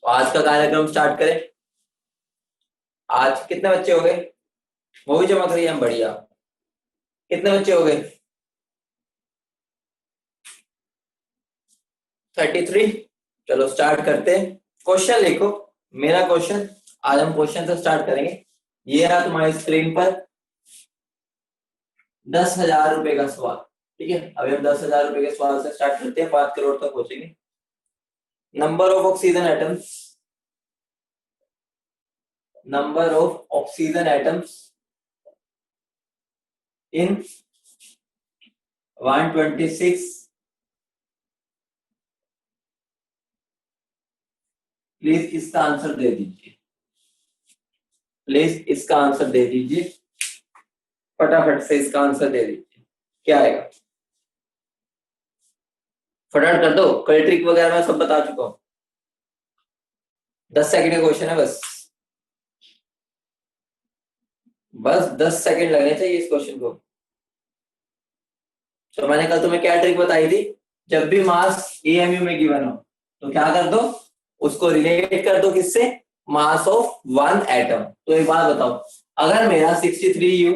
तो आज का कार्यक्रम स्टार्ट करें। आज कितने बच्चे हो गए? वो भी जमा करिए हम, बढ़िया। कितने बच्चे हो गए? 33। चलो स्टार्ट करते हैं। क्वेश्चन लिखो। मेरा क्वेश्चन। आज हम क्वेश्चन से स्टार्ट करेंगे। ये रहा तुम्हारी स्क्रीन पर 10,000 रुपए का सवाल। ठीक है, अभी हम 10,000 रुपए के सवाल से स्टार्ट करते हैं, 5 करोड़ तक पहुंचेंगे। Number of oxygen atoms. Number of oxygen atoms in 126। Please इसका आंसर दे दीजिए। प्लीज इसका आंसर दे दीजिए। फटाफट से इसका आंसर दे दीजिए। क्या आएगा? फटाफट कर दो, कल ट्रिक वगैरह मैं सब बता चुका हूँ। 10 सेकंड का क्वेश्चन है बस। बस 10 सेकंड लगने चाहिए इस क्वेश्चन को। तो मैंने कल तुम्हें क्या ट्रिक बताई थी? जब भी मास एएमयू में गिवन हो तो क्या कर दो, उसको रिलेट कर दो किससे? Mass of one atom. तो एक बात बताओ, अगर मेरा 63U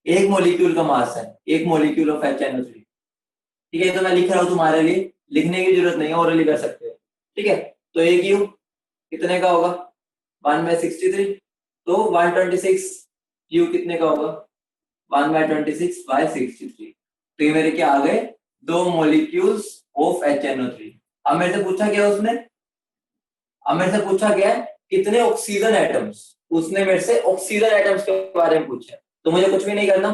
एक मोलिक्यूल का मास है, एक मोलिक्यूल ऑफ HNO3। ठीक है, तो मैं लिख रहा हूं तुम्हारे लिए, लिखने की जरूरत नहीं है, ओरली कर सकते हो। ठीक है, तो एक यू कितने का होगा? 1/63। तो 126 यू कितने का होगा? 1/26/63। तो ये मेरे क्या आ गए? दो मोलिक्यूल्स ऑफ HNO3। अब मेरे से पूछा क्या उसने? अब मेरे से पूछा क्या है? कितने ऑक्सीजन एटम्स। उसने मेरे से ऑक्सीजन एटम्स के बारे में पूछा। तो मुझे कुछ भी नहीं करना।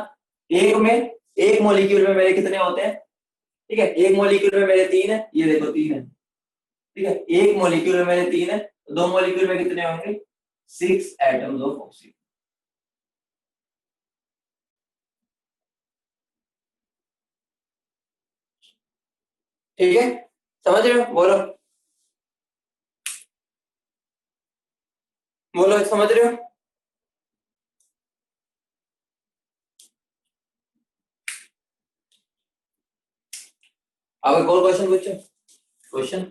एक में, एक मोलिक्यूल में मेरे कितने होते हैं? ठीक है, एक मोलिक्यूल में मेरे 3 है, ये देखो 3 है। ठीक है, एक मॉलिक्यूल में मेरे 3 है, तो दो मॉलिक्यूल में कितने होंगे? 6 एटम्स ऑफ ऑक्सीजन। ठीक है, समझ रहे हो? बोलो बोलो, समझ रहे हो? अब एक और क्वेश्चन पूछो। Question,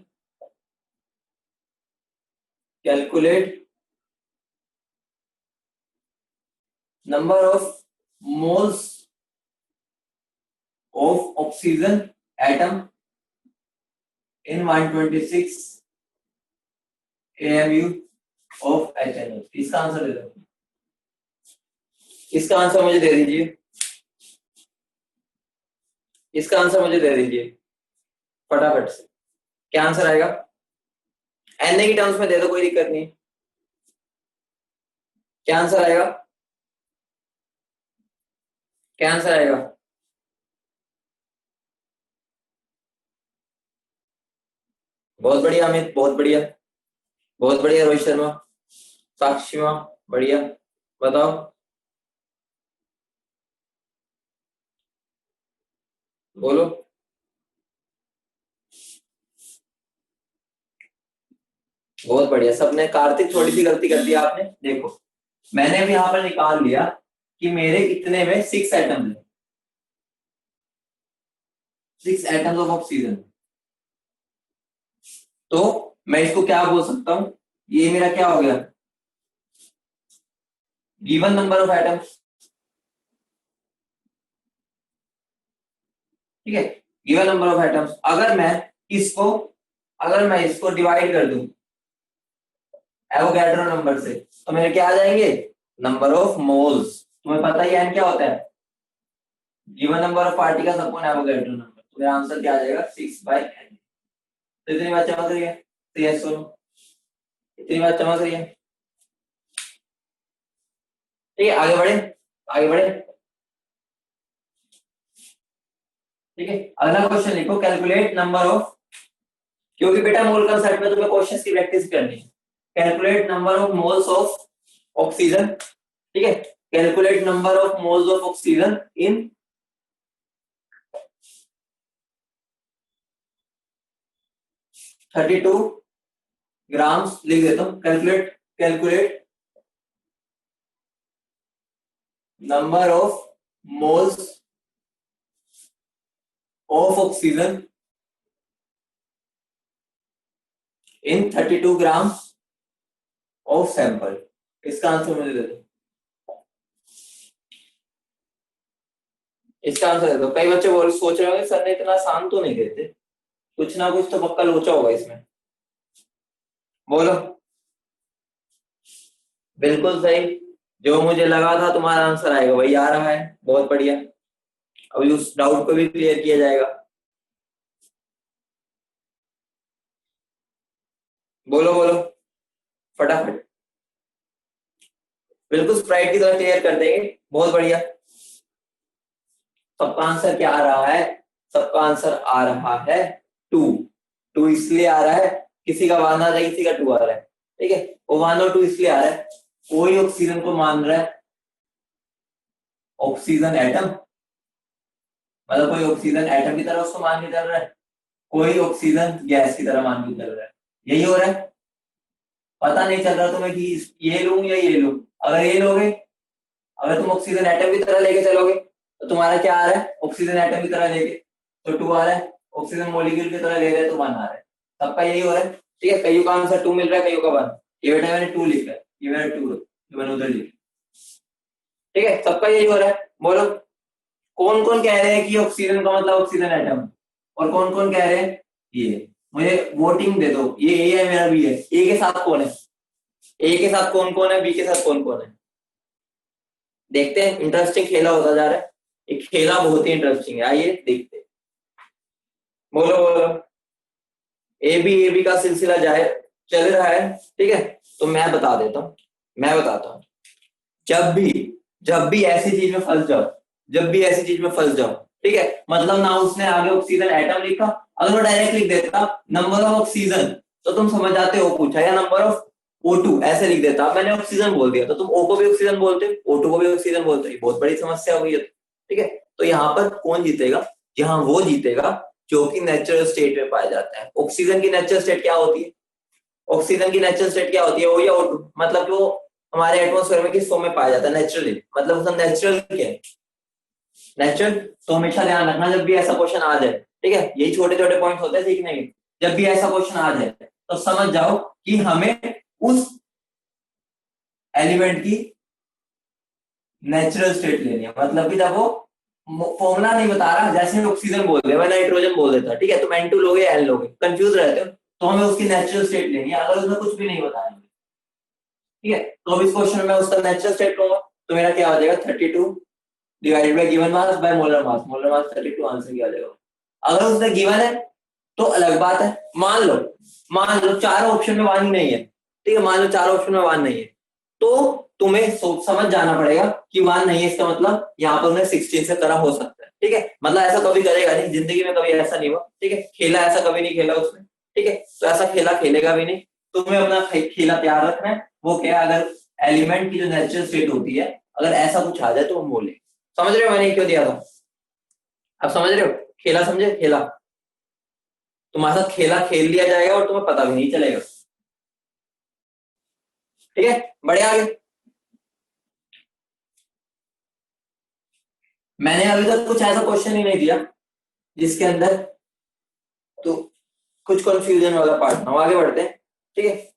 calculate number of moles of oxygen atom in 126 AMU of HNO। इसका आंसर दे दो। इसका आंसर मुझे दे दीजिए। इसका आंसर मुझे दे दीजिए फटाफट से। क्या आंसर आएगा? एन की टर्म्स में दे दो, कोई दिक्कत नहीं। क्या आंसर आएगा? क्या आंसर आएगा? बहुत बढ़िया अमित, बहुत बढ़िया। बहुत बढ़िया रोहित शर्मा। साक्षी माँ, बढ़िया। बताओ। बोलो। बहुत बढ़िया सबने। कार्तिक थोड़ी सी गलती कर दी आपने, देखो मैंने भी यहाँ पर निकाल लिया कि मेरे कितने में 6 एटम है। 6 एटम्स ऑफ ऑक्सीजन। तो मैं इसको क्या बोल सकता हूँ? ये मेरा क्या हो गया? Given number of atoms. ठीक है, गिवन नंबर ऑफ एटम्स। इसको अगर मैं इसको डिवाइड कर दूं एवोगैड्रो नंबर से, तो मेरे क्या आ जाएंगे? Number of moles. तुम्हें पता ही है क्या होता है? Given number of particles upon Avogadro number. तो मेरा आंसर क्या आ जाएगा? 6/n। तो इतनी बात चमक रही है? तो यस सुनो, इतनी बात चमक रही है? ठीक है, आगे बढ़े। आगे बढ़े। ठीक है, अगला क्वेश्चन लिखो, कैलकुलेट नंबर ऑफ। क्योंकि बेटा मोल कंसेप्ट में तुम्हें क्वेश्चंस की प्रैक्टिस करनी है। Calculate number of moles of oxygen. ठीक है, calculate number of moles of oxygen in 32 grams. लिख देता हूँ, calculate calculate number of moles of oxygen 32 gram of sample. इसका आंसर मुझे दे दो, इसका आंसर दे दो। कई बच्चे बोल सोच रहे होंगे सर ने इतना आसान तो नहीं देते, कुछ ना कुछ तो पक्का लोचा होगा इसमें। बोलो। बिल्कुल सही, जो मुझे लगा था तुम्हारा आंसर आएगा वही आ रहा है, बहुत बढ़िया। अभी उस डाउट को भी क्लियर किया जाएगा। बोलो बोलो फटाफट। बिल्कुल स्प्राइट की तरह क्लियर कर देंगे, बहुत बढ़िया। सबका आंसर क्या आ रहा है? सबका आंसर आ रहा है 2। 2 इसलिए आ रहा है, किसी का 1 आ रहा है, किसी का 2 आ रहा है, ठीक है। वो 1 और 2 इसलिए आ रहा है, कोई ऑक्सीजन को मान रहा है ऑक्सीजन एटम, मतलब कोई ऑक्सीजन एटम की तरह उसको मान के चल रहा है, कोई ऑक्सीजन गैस की तरह मान के चल रहा है। यही हो रहा है। पता नहीं चल रहा तुम्हें कि ये लूं या ये लूं। अगर ये लोगे, अगर तुम ऑक्सीजन एटम की तरह लेके चलोगे तो तुम्हारा क्या आ रहा है? ऑक्सीजन एटम की तरह लेके तो 2 आ रहा है, ऑक्सीजन मॉलिक्यूल की तरह ले रहे हैं तो 1 आ रहा है। सबका यही हो रहा है, ठीक है। कईयों का आंसर 2 मिल रहा है, कईयों का 1। ये बेटा मैंने 2 लिखा है, ये मेरा 2 है, ये मैंने उधर लिखा, ठीक है। सबका यही हो रहा है। बोलो कौन कौन कह रहे हैं कि ऑक्सीजन का मतलब ऑक्सीजन एटम, और कौन कौन कह रहे हैं ये। मुझे वोटिंग दे दो, ये ए है, मेरा बी है। ए के साथ कौन है? ए के साथ कौन कौन है? बी के साथ कौन कौन है? देखते हैं, इंटरेस्टिंग खेला होता जा रहा है। ये खेला बहुत ही इंटरेस्टिंग है, आइए देखते हैं। बोलो बोलो। ए बी का सिलसिला जाए चल रहा है, ठीक है। तो मैं बता देता हूँ, मैं बताता हूँ। जब भी ऐसी चीज में फंस जाओ, जब भी ऐसी चीज में फंस जाओ, ठीक है, मतलब ना उसने आगे ऑक्सीजन एटम लिखा, अगर वो डायरेक्ट लिख देता नंबर ऑफ ऑक्सीजन तो तुम समझ जाते हो पूछा, या नंबर ऑफ O2 ऐसे लिख देता। मैंने ऑक्सीजन बोल दिया तो तुम O को भी ऑक्सीजन बोलते हो, O2 को भी ऑक्सीजन बोलते हो, बहुत बड़ी समस्या हो गई है, ठीक है। तो यहाँ पर कौन जीतेगा? यहाँ वो जीतेगा जो कि नेचुरल स्टेट में पाया जाता है। ऑक्सीजन की नेचुरल स्टेट क्या होती है? ऑक्सीजन की नेचुरल स्टेट क्या होती है? O या O2, मतलब जो हमारे एटमॉस्फेयर में किस फॉर्म में पाया जाता है? नेचुरली, मतलब उसका नेचुरल क्या है? नेचुरल। तो हमेशा ध्यान रखना जब भी ऐसा क्वेश्चन आ जाए, ठीक है, यही छोटे छोटे पॉइंट होते हैं सीखने के। जब भी ऐसा क्वेश्चन आ जाए तो समझ जाओ कि हमें उस एलिमेंट की नेचुरल स्टेट लेनी है। मतलब कि जब वो फॉर्मूला नहीं बता रहा, जैसे ऑक्सीजन बोल दे, मैं नाइट्रोजन बोल देता, ठीक है, तो N2 लोगे N लोगे, कंफ्यूज रहते हो, तो हमें उसकी नेचुरल स्टेट लेनी है, अगर उसमें कुछ भी नहीं बताया, ठीक है। तो अब इस क्वेश्चन में उसका नेचुरल स्टेट लूंगा तो मेरा क्या हो जाएगा? 32 divided by given mass by molar mass. Molar mass 32 answer क्या आ जाएगा? अगर उसने गिवन है तो अलग बात है। मान लो चारों ऑप्शन में 1 ही नहीं है, ठीक है, मान लो चारों ऑप्शन में 1 नहीं है, तो तुम्हें समझ जाना पड़ेगा कि 1 नहीं है, इसका मतलब यहाँ पर उन्हें 16 से करा हो सकता है, ठीक है। मतलब ऐसा कभी करेगा नहीं जिंदगी में, कभी ऐसा नहीं हुआ, ठीक है। खेला ऐसा कभी नहीं खेला उसने, ठीक है, तो ऐसा खेला खेलेगा भी नहीं। तुम्हें अपना खेला तैयार रखना है। वो क्या? अगर एलिमेंट की जो नेचुरल स्टेट होती है, अगर ऐसा कुछ आ जाए तो हम बोले। समझ रहे हो मैंने क्यों दिया था? अब समझ रहे हो? खेला समझे? खेला तुम्हारे साथ खेला खेल लिया जाएगा और तुम्हें पता भी नहीं चलेगा, ठीक है। बढ़िया आगे। मैंने अभी तक कुछ ऐसा क्वेश्चन ही नहीं दिया जिसके अंदर तो कुछ कंफ्यूजन वाला पार्ट ना हो। आगे बढ़ते हैं, ठीक है।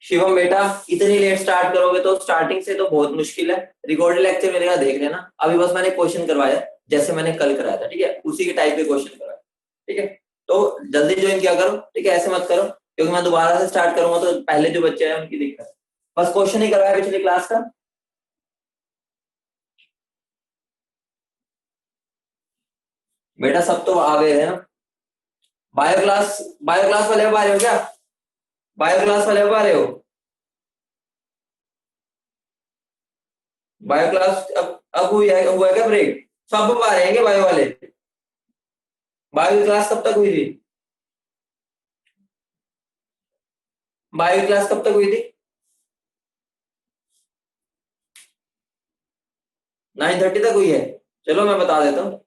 शिवम बेटा इतनी लेट स्टार्ट करोगे तो स्टार्टिंग से तो बहुत मुश्किल है। रिकॉर्डेड लेक्चर मेरे का देख लेना, अभी बस मैंने क्वेश्चन करवाया जैसे मैंने कल कराया था, ठीक है, उसी के टाइप के क्वेश्चन करवाया, ठीक है। तो जल्दी ज्वाइन किया करो, ठीक है, ऐसे मत करो क्योंकि मैं दोबारा से स्टार्ट करूंगा तो पहले जो बच्चे हैं उनकी दिक्कत है। बस क्वेश्चन ही करवाया पिछली क्लास का। बेटा सब तो आ गए हैं ना। बायो क्लास वाले अब आ रहे हो क्या? बायो क्लास वाले अब आ रहे हो? बायो क्लास अब हुआ है क्या ब्रेक? सब अब आ रहे हैं क्या बायो वाले? बायो क्लास कब तक हुई थी? बायो क्लास कब तक हुई थी? 9:30 तक हुई है। चलो मैं बता देता हूँ,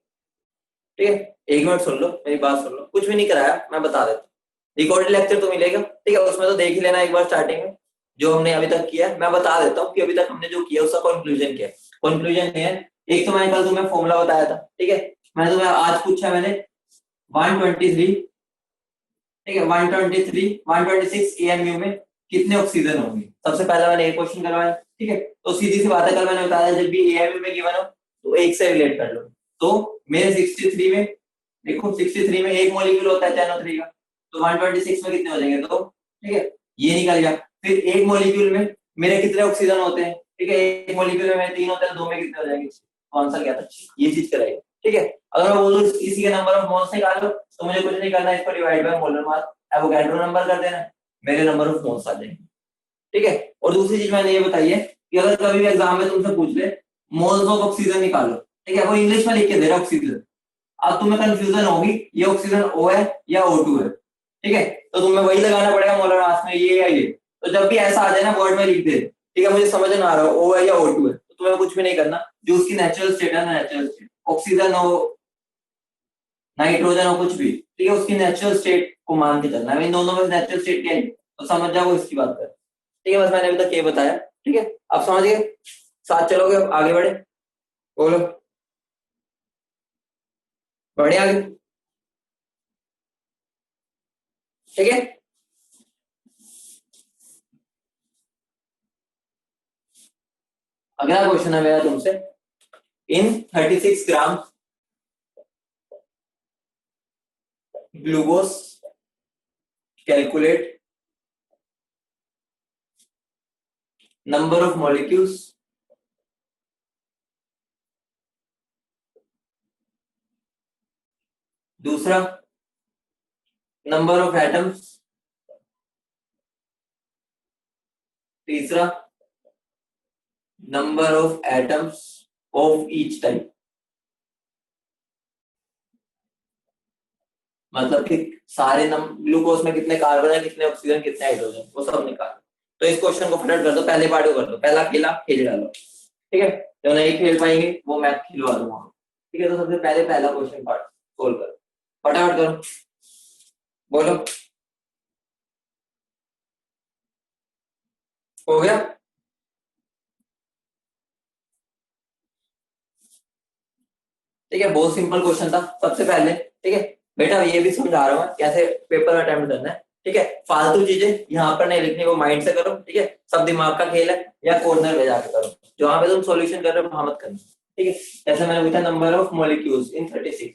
ठीक है, 1 मिनट सुन लो, मेरी बात सुन लो। कुछ भी नहीं कराया, मैं बता देता हूँ। रिकॉर्डेड लेक्चर तो मिलेगा, ठीक है, उसमें तो देख ही लेना एक बार स्टार्टिंग में जो हमने अभी तक किया है। मैं बता देता हूँ कि अभी तक हमने जो किया उसका कंक्लूजन क्या है। कंक्लूजन ये है, एक तो मैंने कल तुम्हें फॉर्मूला बताया था, ठीक है, मैंने तुम्हें आज पूछा, मैंने 123 ठीक है 126 एएमयू में कितने ऑक्सीजन होंगे। सबसे पहला मैंने एक क्वेश्चन करवाया, ठीक है। तो सीधी सी बात है, कल मैंने बताया जब भी एएमयू में गिवन हो तो एक से रिलेट कर लो। तो मेरे 63 में देखो 63 में एक मॉलिक्यूल होता है NO3 का, तो 126 में कितने हो जाएंगे, तो ठीक है ये निकल गया। फिर एक मॉलिक्यूल में मेरे कितने ऑक्सीजन होते हैं, ठीक है एक मॉलिक्यूल में मेरे 3 होते हैं, 2 में कितने हो जाएंगे। तो आंसर क्या था, ये चीज कराइए, ठीक है। अगर मैं बोलूं इसी के नंबर ऑफ मोल्स निकालो तो मुझे कुछ नहीं करना, इसको divide by molar mass Avogadro number कर देना, मेरे नंबर ऑफ मोल्स आ जाएंगे, ठीक है। और दूसरी चीज मैंने ये बताई है कि अगर कभी भी एग्जाम में तुमसे पूछ ले मोल्स ऑफ ऑक्सीजन निकालो, ठीक है, वो इंग्लिश में लिख के दे रहा है ऑक्सीजन, अब तुम्हें कंफ्यूजन होगी ये ऑक्सीजन O है या O2 है, ठीक है। तो तुम्हें वही लगाना पड़ेगा मोलर मास में ये या ये। तो जब भी ऐसा आ जाए ना वर्ड में लिख दे, ठीक है, मुझे समझ में आ रहा है O है या O2 है, तो तुम्हें कुछ भी नहीं करना, जो उसकी नेचुरल स्टेट है ना, नेचुरल स्टेट ऑक्सीजन हो नाइट्रोजन हो कुछ भी, ठीक है, उसकी नेचुरल स्टेट को मान के चलना है। इन दोनों में नेचुरल स्टेट क्या है तो समझ जाओ इसकी बात कर, ठीक है। बस मैंने अभी तक ये बताया, ठीक है, आप समझ गए, साथ चलोगे, अब आगे बढ़े, बोलो बढ़े आगे, ठीक है। अगला क्वेश्चन है मेरा तुमसे, इन 36 gram glucose calculate number of molecules दूसरा नंबर ऑफ एटम्स, तीसरा number of atoms of each type, मतलब कि सारे ग्लूकोज में कितने कार्बन है, कितने ऑक्सीजन, कितने हाइड्रोजन, वो सब निकाल। तो इस क्वेश्चन को फटाफट कर दो, पहले पार्ट को कर दो, पहला खेला खेल डालो, ठीक है। जो नहीं खेल पाएंगे वो मैं खिलवा दूंगा, ठीक है। तो सबसे पहले पहला क्वेश्चन पार्ट सोल्व करो, फटाफट करो, बोलो हो गया। ठीक है बहुत सिंपल क्वेश्चन था सबसे पहले, ठीक है। बेटा ये भी समझा रहा हूँ कैसे पेपर अटेम्प्ट करना है, ठीक है। फालतू चीजें यहाँ पर नहीं लिखनी, वो माइंड से करो, ठीक है। सब दिमाग का खेल है, या कॉर्नर में जाके करो, जहां पे तुम सॉल्यूशन कर रहे हो वहां मत करना, ठीक है। जैसे मैंने पूछा नंबर ऑफ मॉलिक्यूल्स इन 36,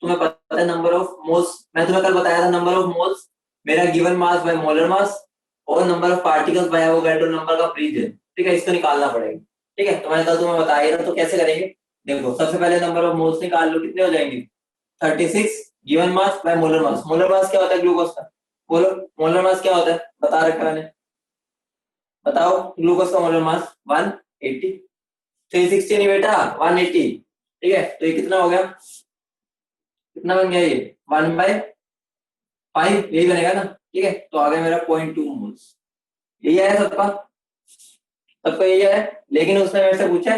तुम्हें पता है नंबर ऑफ मोल्स, मैं तुम्हें कल बताया था नंबर ऑफ मोल्स मेरा given mass by molar mass और number of particles by Avogadro number का फ्रीजन, ठीक है, इसको निकालना पड़ेगा, ठीक है। तो मैंने कल तुम्हें बताया था, तो कैसे करेंगे देखो, सबसे पहले नंबर ऑफ मोल्स निकाल लो, कितने हो जाएंगे 36 given mass by molar mass. Molar mass क्या होता है ग्लूकोज का, बोलो मोलर मास क्या होता है, बता रखा मैंने, बताओ ग्लूकोज का मोलर मास 180, 360 नहीं बेटा 180, ठीक है। तो ये कितना हो गया, कितना बन गया, ये 1/5 यही बनेगा ना, ठीक है। तो आ गया मेरा 0.2 मोल्स, यही आया सबका, सबका यही आया। लेकिन उसने मेरे से पूछा,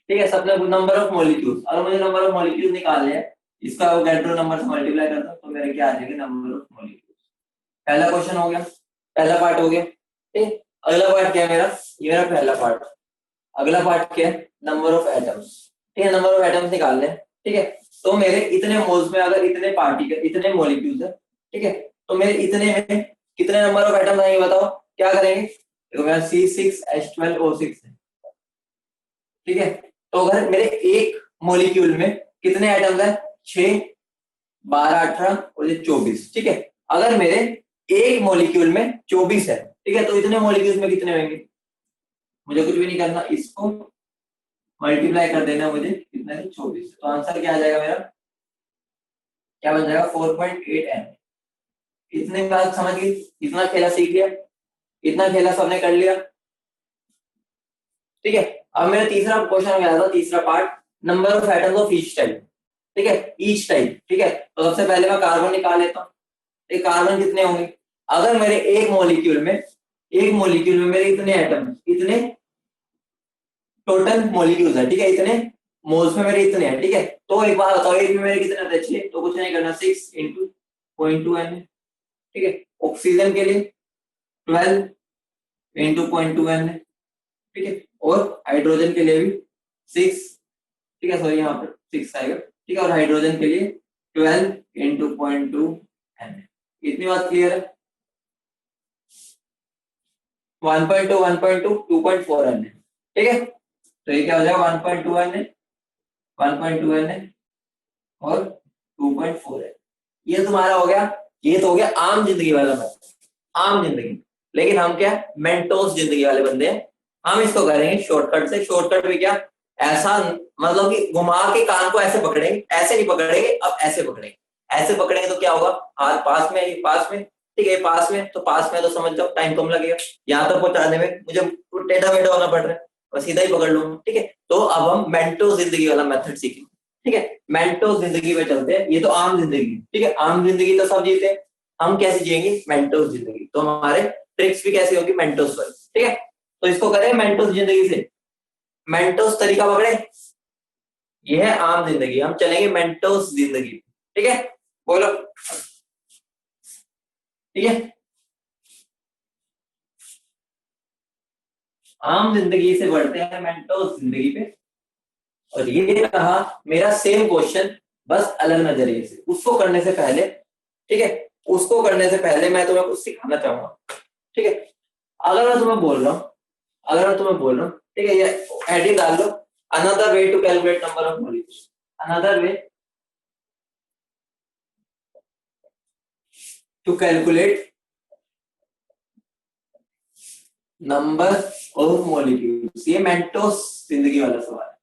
ठीक है, सबने नंबर ऑफ मॉलिक्यूल्स, और मुझे नंबर ऑफ मॉलिक्यूल्स निकालने हैं, इसका एवोगाड्रो नंबर से मल्टीप्लाई करता हूं तो मेरे क्या आ जाएगा नंबर ऑफ मॉलिक्यूल्स। पहला क्वेश्चन हो गया, पहला पार्ट हो गया, ठीक। अगला पार्ट क्या है मेरा, ये मेरा पहला पार्ट। अगला पार्ट क्या है, नंबर ऑफ एटम्स, ठीक है, नंबर ऑफ एटम्स निकालने हैं, ठीक है। तो मेरे इतने मोल्स में अगर इतने पार्टिकल इतने मॉलिक्यूल्स है, ठीक है, तो मेरे इतने में कितने नंबर ऑफ एटम्स आएंगे बताओ, क्या करेंगे, देखो मेरा C6H12O6 है, ठीक है। तो अगर मेरे एक मॉलिक्यूल में कितने एटम्स है, 6, 12, 18 और ये 24, ठीक है। अगर मेरे एक मॉलिक्यूल में 24 है, ठीक है, तो इतने मॉलिक्यूल्स में कितने होंगे, मुझे कुछ भी नहीं करना, इसको मल्टीप्लाई कर देना मुझे, कितना है 24, तो आंसर क्या आ जाएगा मेरा, क्या बन जाएगा 4.8 n। इतने बात समझ गई, इतना खेला सीख लिया, इतना खेला सबने कर लिया, ठीक है। अब मेरा तीसरा क्वेश्चन हो गया था, तीसरा part, number of atoms of each type, ठीक है, ईच टाइप, ठीक है। तो सबसे पहले मैं कार्बन निकाल लेता हूँ, ये कार्बन कितने होंगे, अगर मेरे एक मॉलिक्यूल में मेरे इतने एटम, इतने टोटल मॉलिक्यूल्स है, ठीक है, इतने मोल्स में मेरे इतने हैं, ठीक है। तो एक बात बताओ एक में मेरे कितने थे, 6, तो कुछ नहीं करना, 6 इंटू 0.2 n, ठीक है। ऑक्सीजन के लिए 12 इंटू 0.2 n, ठीक है। और हाइड्रोजन के लिए भी 6, ठीक है, सॉरी यहाँ पर 6 आएगा, ठीक है। और हाइड्रोजन के लिए 12 इंटू 0.2 n, इतनी बात क्लियर है? 1.2 1.2 2.4 एन है, ठीक है। तो ये क्या हो जाएगा 1.2 एन है, 1.2 एन है और 2.4 है। ये तुम्हारा हो गया, ये तो हो गया आम जिंदगी वाला मैथड, आम जिंदगी। लेकिन हम क्या मेंटोस जिंदगी वाले बंदे हैं, हम इसको करेंगे शॉर्टकट से। शॉर्टकट भी क्या, ऐसा मतलब कि घुमा के कान को ऐसे पकड़ेंगे, ऐसे नहीं पकड़ेंगे, अब ऐसे पकड़ेंगे। ऐसे पकड़ेंगे तो क्या होगा, हाथ पास में, ये पास में, ठीक है, पास में, तो पास में तो समझ जाओ टाइम कम लगेगा। यहाँ तक पहुंचाने में मुझे टेढ़ा मेढ़ा होना पड़ रहा है, बस सीधा ही पकड़ लूंगा, ठीक है। तो अब हम मेंटोस जिंदगी वाला मेथड सीखेंगे, ठीक है। मेंटोस जिंदगी में चलते हैं, ये तो आम जिंदगी, ठीक है, आम जिंदगी तो सब जीते हैं। हम कैसे जिएंगे मेंटोस जिंदगी, तो हमारे ट्रिक्स भी कैसी होगी मेंटोस पर, ठीक है। तो इसको करें मेंटोस जिंदगी से, मेंटोस तरीका पकड़े, ये है आम जिंदगी, हम चलेंगे मेंटोस जिंदगी, ठीक है। बोलो, ठीक है। आम जिंदगी से बढ़ते हैं मेंटोस जिंदगी पे। और ये रहा मेरा सेम क्वेश्चन, बस अलग नजरिए से। उसको करने से पहले, ठीक है, उसको करने से पहले मैं तुम्हें कुछ सिखाना चाहूंगा, ठीक है। अगर मैं तुम्हें बोल रहा हूँ, अगर मैं तुम्हें बोल रहा हूँ, ठीक है, ये हेडिंग डाल लो, another way to calculate number of molecules, another way to calculate number of molecules. ये मेंटोस जिंदगी वाला सवाल है,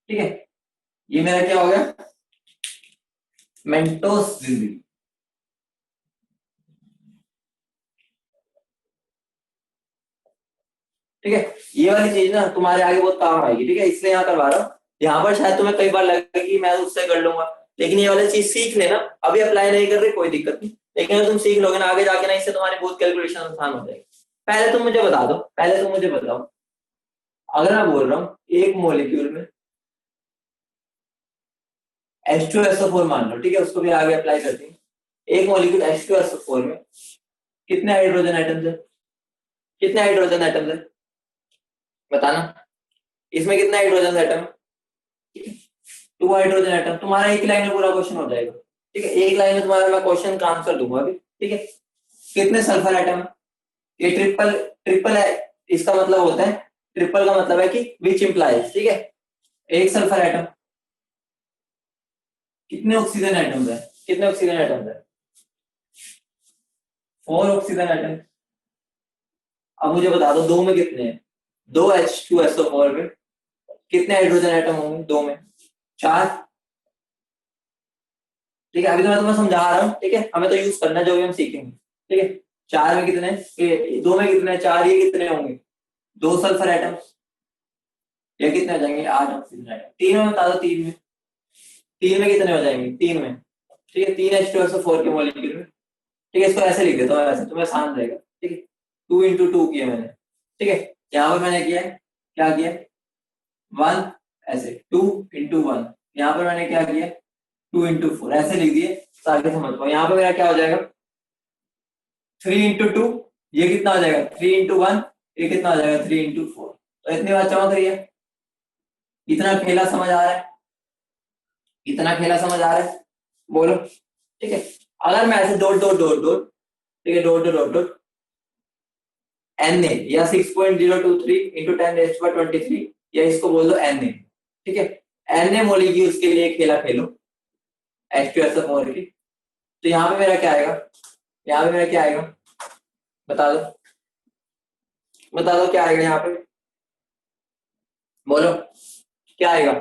ठीक है। ये मेरा क्या हो गया, मेंटोस जिंदगी, ठीक है। ये वाली चीज ना तुम्हारे आगे बहुत काम आएगी, ठीक है, इसलिए यहाँ करवा रहा हूँ। यहाँ पर शायद तुम्हें कई बार लगे कि मैं उससे कर लूंगा, लेकिन ये वाली चीज सीख लेना। अभी अप्लाई नहीं कर रहे कोई दिक्कत नहीं, लेकिन अगर तुम सीख लोगे ना आगे जाके ना, इससे तुम्हारी बहुत कैलकुलेशन आसान हो जाएगी। पहले तुम मुझे बता दो, पहले तुम मुझे बताओ, अगर मैं बोल रहा हूँ एक मोलिक्यूल में H2SO4 मान लो, ठीक है, उसको भी आगे अप्लाई करते हैं। एक मॉलिक्यूल H2SO4 में कितने हाइड्रोजन एटम्स है, कितने हाइड्रोजन एटम्स है बताना, इसमें कितने हाइड्रोजन एटम है, 2 हाइड्रोजन एटम। तुम्हारा एक लाइन में पूरा क्वेश्चन हो जाएगा, ठीक है, एक लाइन में तुम्हारा मैं क्वेश्चन का आंसर दूंगा अभी, ठीक है। कितने सल्फर एटम है, ये ट्रिपल, ट्रिपल है, इसका मतलब होता है, ट्रिपल का मतलब है कि विच इंप्लाइज, ठीक है, एक सल्फर एटम। कितने ऑक्सीजन एटम्स है, कितने ऑक्सीजन एटम्स है, 4 ऑक्सीजन एटम। अब मुझे बता दो दो में कितने हैं, दो H2SO4 में कितने हाइड्रोजन एटम होंगे, दो में 4, ठीक है। अभी तो मैं तुम्हें समझा रहा हूँ, ठीक है, हमें तो यूज करना है जो भी हम सीखेंगे, ठीक है। 4 में कितने, दो में कितने, 4, ये कितने होंगे, दो सल्फर एटम, ये कितने हो जाएंगे, 8 ऑक्सीजन एटम। 3 में बता दो, 3 में, 3 में कितने हो जाएंगे, 3 में, ठीक है, 3 H2SO4 के मॉलिक्यूल में, ठीक है। इसको ऐसे लिख देता हूँ, ऐसे तुम्हें आसान रहेगा, ठीक है। 2 × 2 किया मैंने, ठीक है, यहाँ पर मैंने किया है, क्या किया, 1, ऐसे 2 × 1, यहाँ पर मैंने क्या किया, 2 × 4, ऐसे लिख दिए ताकि समझ पाओ। यहाँ पे मेरा क्या हो जाएगा, 3 × 2, ये कितना हो जाएगा, 3 × 1, ये कितना हो जाएगा, 3 × 4। तो इतनी बात चमक रही है, इतना खेला समझ आ रहा है, इतना खेला समझ आ रहा है, बोलो, ठीक है। अगर मैं ऐसे डॉट डॉट डॉट डॉट, ठीक है, dot dot dot dot Na या 6.023 × 10⁻23, या इसको बोल दो Na, ठीक है। Na मॉलिक्यूल्स के लिए खेला खेलो H2SO4 की, तो यहाँ पे मेरा क्या आएगा, यहाँ पे मेरा क्या आएगा, बता दो, बता दो क्या आएगा यहाँ पे, बोलो क्या आएगा,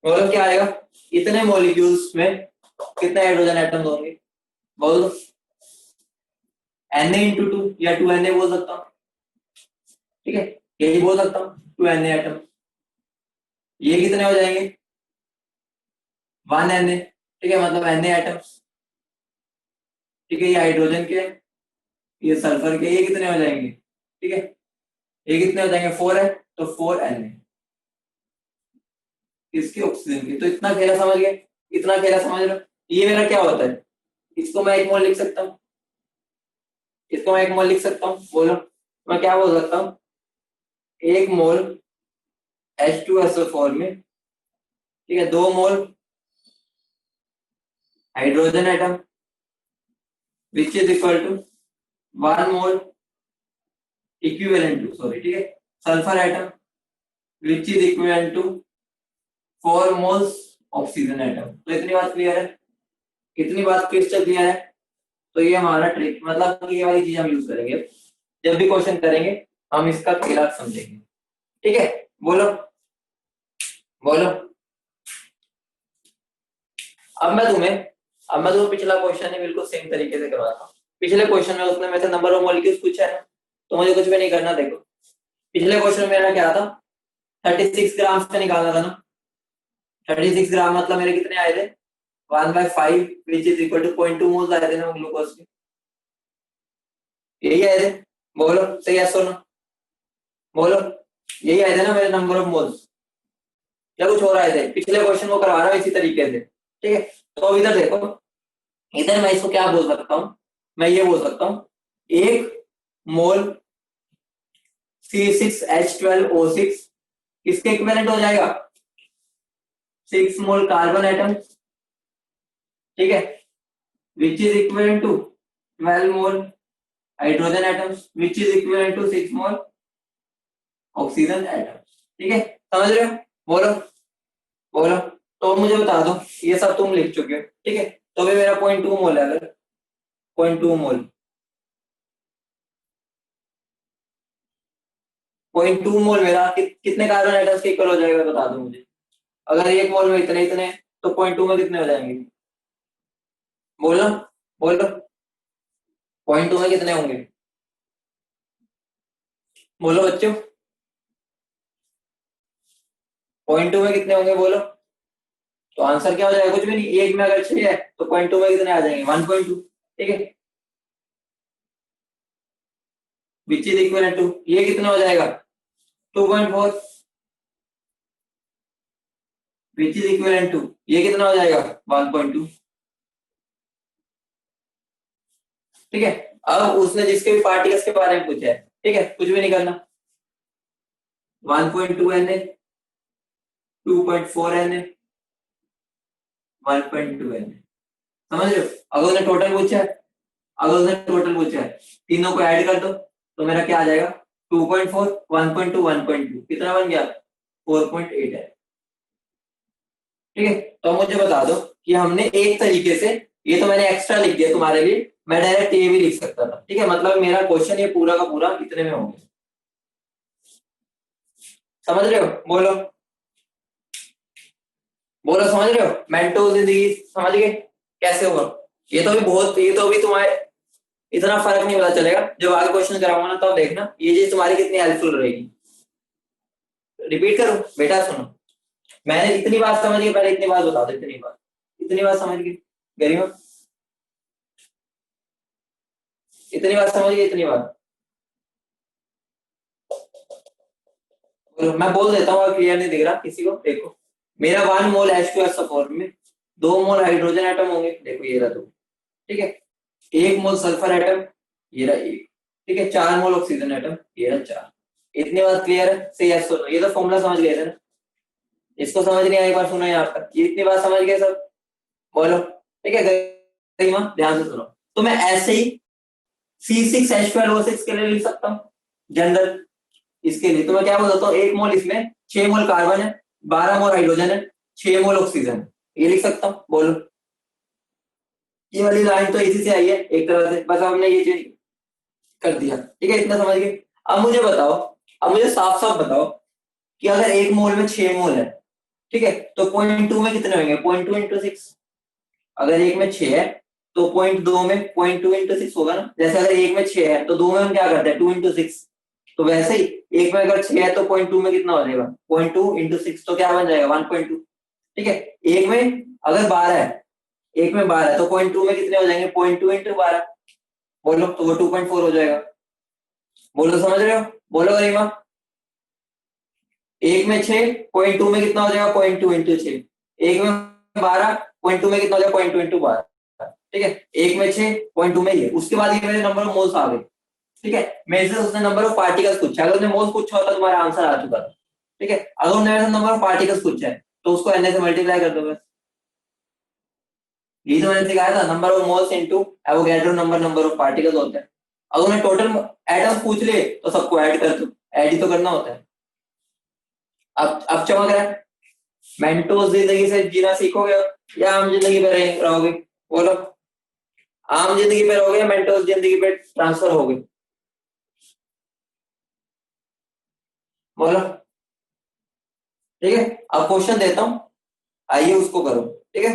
बोलो क्या आएगा। इतने मॉलिक्यूल्स में कितने हाइड्रोजन एटम्स होंगे, बोल दो। Na × 2 या 2Na बोल सकता हूँ, ठीक है, यही बोल सकता हूँ 2Na एटम। ये कितने हो जाएंगे, 1Na, ठीक है, मतलब Na एटम्स, ठीक है। ये हाइड्रोजन के, ये सल्फर के, ये कितने हो जाएंगे, ठीक है, ये कितने हो जाएंगे, 4 है, तो 4Na, इसके ऑक्सीजन के। तो इतना खेला समझ गए, इतना खेला समझ लो। ये मेरा क्या होता है, इसको मैं एक मोल लिख सकता हूँ, इसको मैं एक मोल लिख सकता हूँ, बोलो मैं क्या बोल सकता हूँ, एक मोल H2SO4 में, ठीक है, 2 mole hydrogen atom which is equal to 1 mole equivalent to, sorry ठीक है, sulphur atom which is equivalent to 4 moles oxygen atom. तो इतनी बात क्लियर है, इतनी बात क्रिस्टल क्लियर है। तो ये हमारा ट्रिक, मतलब ये वाली चीज हम यूज करेंगे जब भी क्वेश्चन करेंगे, हम इसका खेला समझेंगे। ठीक है, बोलो बोलो। अब मैं तुम्हें पिछला क्वेश्चन ही बिल्कुल सेम तरीके से करवाता हूँ। पिछले क्वेश्चन में उसने मेरे से नंबर ऑफ मॉलिक्यूल्स पूछा है, तो मुझे कुछ भी नहीं करना। देखो पिछले क्वेश्चन में मेरा क्या था, 36 ग्राम से निकालना था ना। 36 ग्राम मतलब मेरे कितने आए थे, 1/5 which is equal to 0.2 moles आए थे ना ग्लूकोज के, यही आए थे। बोलो सही है, सुनो बोलो, यही आए थे ना मेरे नंबर ऑफ मोल्स, या कुछ और आए थे? पिछले क्वेश्चन को करवा रहा हूँ इसी तरीके से। ठीक है, तो अब इधर देखो, इधर मैं इसको क्या बोल सकता हूँ, मैं ये बोल सकता हूँ 1 मोल C6H12O6 किसके इक्विवेलेंट हो जाएगा, 6 मोल कार्बन एटम, ठीक है, which is equivalent to 12 mole hydrogen atoms which is equivalent to 6 mole oxygen atoms. ठीक है, समझ रहे हो? बोलो बोलो। तो मुझे बता दो, ये सब तुम लिख चुके हो, ठीक है, तो भी मेरा 0.2 मोल है, अगर 0.2 मोल, 0.2 मोल मेरा कितने कार्बन एटम्स के इक्वल हो जाएगा, बता दो मुझे। अगर 1 मोल में इतने इतने, तो 0.2 में कितने हो जाएंगे, बोलो बोलो। 0.2 में कितने होंगे, बोलो बच्चों, 0.2 में कितने होंगे बोलो। तो आंसर क्या हो जाएगा, कुछ भी नहीं। एक में अगर 6 है तो 0.2 में कितने आ जाएंगे, 1.2। ठीक है, विच इज इक्वल टू, ये कितना हो जाएगा 2.4, विच इज इक्वल टू, ये कितना हो जाएगा 1.2। ठीक है, अब उसने जिसके भी पार्टिकल्स के बारे में पूछा है, ठीक है, कुछ भी नहीं करना, 1.2 Na, 2.4 Na, 1.2 Na, समझ रहे हो? अगर उसने टोटल पूछा है, अगर उसने टोटल पूछा है, तीनों को ऐड कर दो तो मेरा क्या आ जाएगा, 2.4, 1.2, 1.2 कितना बन गया, 4.8 है। ठीक है, तो मुझे बता दो कि हमने एक तरीके से, ये तो मैंने एक्स्ट्रा लिख दिया तुम्हारे लिए, मैं डायरेक्ट ये भी लिख सकता था। ठीक है, मतलब मेरा क्वेश्चन ये पूरा का पूरा इतने में हो गया, समझ रहे हो? बोलो बोलो, समझ रहे हो? मेंटो जिंदगी समझ गए कैसे होगा? ये तो अभी बहुत, ये तो अभी तुम्हारे इतना फर्क नहीं पता चलेगा, जब आगे क्वेश्चन कराऊंगा ना तब देखना ये चीज तुम्हारी कितनी हेल्पफुल रहेगी। रिपीट करो बेटा, सुनो, मैंने इतनी बात समझ गई, पहले इतनी बात बता दो, इतनी बात समझ गई गरिमा, इतनी बात समझ गई, इतनी बात बोलो। मैं बोल देता हूँ, क्लियर नहीं दिख रहा किसी को, देखो मेरा 1 मोल H2SO4 में 2 मोल हाइड्रोजन एटम होंगे, देखो ये रहा 2, ठीक है, 1 मोल सल्फर एटम, ये रहा 1, ठीक है, 4 मोल ऑक्सीजन एटम, ये रहा 4। इतनी बात क्लियर है? से यस सुनो, ये तो फॉर्मूला समझ गए थे ना, इसको समझ नहीं आया एक बार सुनो यहाँ पर, ये इतनी बात समझ गए सब, बोलो। ठीक है गरिमा, ध्यान से सुनो, तो मैं ऐसे ही C6H12O6 के लिए लिख सकता हूँ जनरल, इसके लिए तो मैं क्या बोल सकता हूँ, 1 मोल इसमें 6 मोल कार्बन है, 12 मोल हाइड्रोजन है, 6 मोल ऑक्सीजन, ये लिख सकता हूँ, बोलो। ये वाली लाइन तो इसी से आई है एक तरह से, बस हमने ये चीज कर दिया। ठीक है, इतना समझ गए? अब मुझे बताओ, अब मुझे साफ साफ बताओ कि अगर 1 मोल में 6 मोल है, ठीक है, तो 0.2 में कितने होंगे, 0.2 इंटू 6। अगर एक में 6 है तो 0.2 में 0.2 इंटू 6 होगा ना, जैसे अगर एक में 6 है तो दो में हम क्या करते हैं, 2 इंटू 6, तो वैसे ही एक में अगर 6 है तो 0.2 में कितना हो जाएगा, 0.2 इंटू 6, तो क्या बन जाएगा 1.2। ठीक है, एक में अगर 12 है, एक में 12 है तो 0.2 में कितने हो जाएंगे, 0.2 इंटू 12, बोलो, तो वो 2.4 हो जाएगा। बोलो, समझ रहे हो? बोलो गरिमा, एक में 6, 0.2 में कितना हो जाएगा, 0.2 इंटू 6, एक में 12, 0.2 में कितना हो जाएगा, 0.2 इंटू 12। ठीक है, एक में 6, 0.2 में ये, उसके बाद ये मेरे नंबर ऑफ मोल्स आ गए। ठीक है, मेरे से उसने नंबर ऑफ पार्टिकल्स पूछा, अगर उसने मोल्स पूछा होता तो तुम्हारा आंसर आ चुका था। ठीक है, अगर उसने मेरे से नंबर ऑफ पार्टिकल्स पूछा है तो उसको एन से मल्टीप्लाई कर दो बस, ये तो मैंने सिखाया था, number of moles into Avogadro number of particles होते हैं। अगर उन्हें टोटल एटम्स पूछ ले तो सबको ऐड कर दो, ऐड ही तो करना होता है। अब चमक रहा है। मेंटोस जिंदगी से जीना सीखोगे या आम जिंदगी पे रहोगे? बोलो, आम जिंदगी पे रहोगे या मेंटोस जिंदगी पे ट्रांसफर होगे? बोलो। ठीक है, अब क्वेश्चन देता हूं, आइए उसको करो। ठीक है,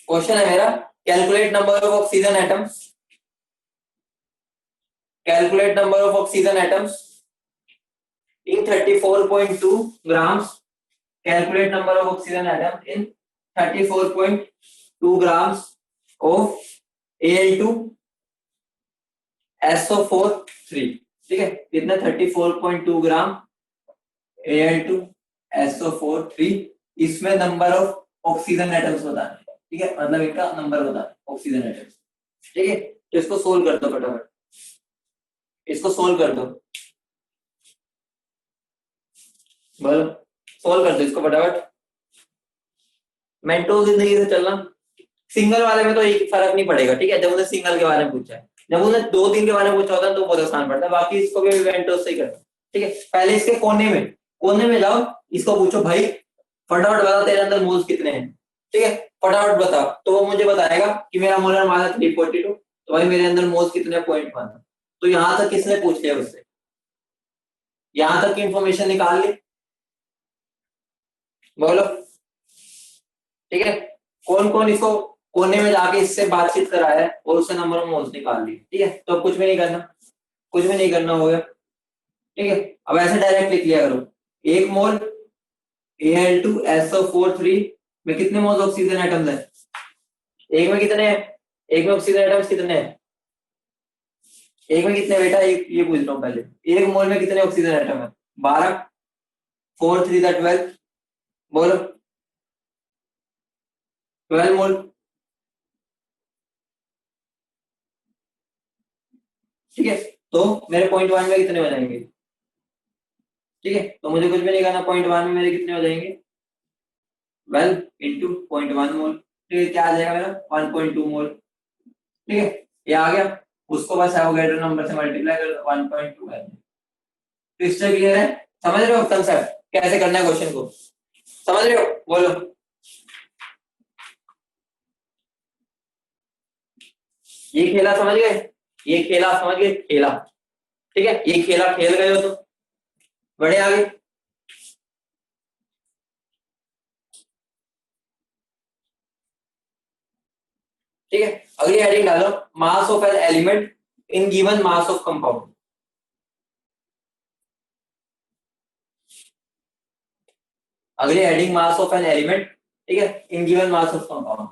क्वेश्चन है मेरा, calculate number of oxygen atoms, calculate number of oxygen atoms in 34.2 grams, calculate number of oxygen atoms in 34.2 grams of Al2 SO4 3। ठीक है, कितना? 34.2 ग्राम Al2 SO4 3। इसमें नंबर ऑफ ऑक्सीजन एटम्स बताना है। ठीक है, मतलब इनका नंबर बताना ऑक्सीजन एटम्स। ठीक है, तो इसको सोल्व कर दो फटाफट, इसको सोल्व कर दो, बोलो सोल्व कर दो इसको फटाफट। मेंटो जिंदगी से चलना, सिंगल वाले में तो एक फर्क नहीं पड़ेगा। ठीक है, जब उन्हें सिंगल के बारे में पूछा है, जब उन्हें 2-3 के बारे में पूछा होता है तो बहुत आसान पड़ता है। बाकी इसको भी मेंटो से ही करना। ठीक है, पहले इसके कोने में जाओ, इसको पूछो भाई फटाफट बता तेरे अंदर मोल्स कितने हैं। ठीक है, फटाफट बता, तो वो मुझे बताएगा कि मेरा मोलर मास है 342, तो भाई मेरे अंदर मोल्स कितने? 0.1। तो यहां तक किसने पूछ लिया उससे, यहां तक की इंफॉर्मेशन निकाल ली। बोलो। ठीक है, कौन कौन इसको कोने में जाके इससे बातचीत कराया है और उससे नंबर ऑफ मोल्स निकाल ली। ठीक है, तो अब कुछ भी नहीं करना, कुछ भी नहीं करना होगा। ठीक है, अब ऐसे डायरेक्ट लिख लिया करो, 1 मोल Al2SO4 3 में कितने मोल्स ऑक्सीजन एटम्स है? एक में कितने हैं? एक में ऑक्सीजन एटम्स कितने हैं? एक में कितने बेटा? एक ये पूछ रहा हूँ पहले, 1 मोल में कितने ऑक्सीजन एटम है? 12, 4 3 12। बोलो, 12 मोल। ठीक है, तो मेरे 0.1 में कितने हो जाएंगे? ठीक है, तो मुझे कुछ भी नहीं करना, 0.1 में मेरे कितने हो जाएंगे? 12 इंटू 0.1 मोल। ठीक है, क्या आ जाएगा मेरा? 1.2 मोल। ठीक है, ये आ गया, उसको बस एवोगैड्रो नंबर से मल्टीप्लाई कर 1.2 है। पिक्चर क्लियर है? समझ रहे हो कंसेप्ट कैसे करना है क्वेश्चन को? समझ रहे हो? बोलो। ये खेला समझ गए? ये खेला समझ गए? खेला। ठीक है, ये खेला खेल गए हो तो बड़े आगे। ठीक है, अगली हेडिंग डालो, mass of an element in given mass of compound. अगली heading mass of an element, ठीक है, in given mass of compound.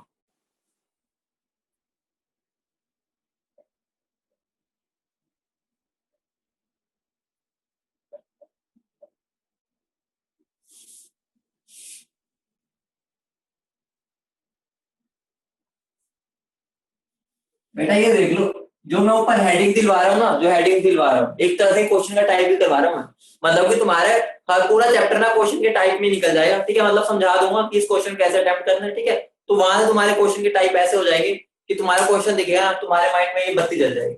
बेटा ये देख लो, जो मैं ऊपर हेडिंग दिलवा रहा हूँ ना, जो हेडिंग दिलवा रहा हूँ, एक तरह से क्वेश्चन का टाइप भी करवा रहा हूँ मैं। मतलब कि तुम्हारे हर पूरा चैप्टर ना क्वेश्चन के टाइप में निकल जाएगा। ठीक है, मतलब समझा दूंगा कि इस क्वेश्चन कैसे अटेम्प्ट करना है। ठीक है, तो वहां से तुम्हारे क्वेश्चन के टाइप ऐसे हो जाएंगे कि तुम्हारा क्वेश्चन दिखेगा, तुम्हारे माइंड में ये बत्ती जल जाएगी।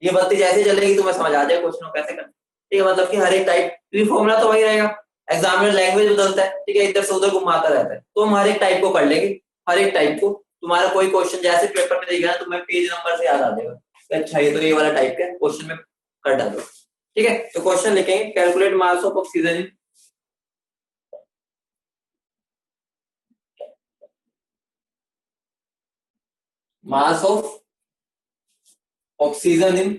ये बत्ती जैसे जलेगी तुम्हें समझ आ जाएगा क्वेश्चन को कैसे करना। ठीक है, मतलब कि हर एक टाइप, फॉर्मूला तो वही रहेगा, एग्जामिनर लैंग्वेज बदलता है। ठीक है, इधर से उधर घुमाता रहता है, तो हम हर एक टाइप को कर लेंगे। हर एक टाइप को तुम्हारा कोई क्वेश्चन जैसे पेपर में देगा ना, तुम्हें पेज नंबर से याद आ जाएगा। अच्छा ये तो ये वाला टाइप का क्वेश्चन में कर डालो। ठीक है, तो क्वेश्चन लिखेंगे, calculate mass of oxygen in, mass of oxygen in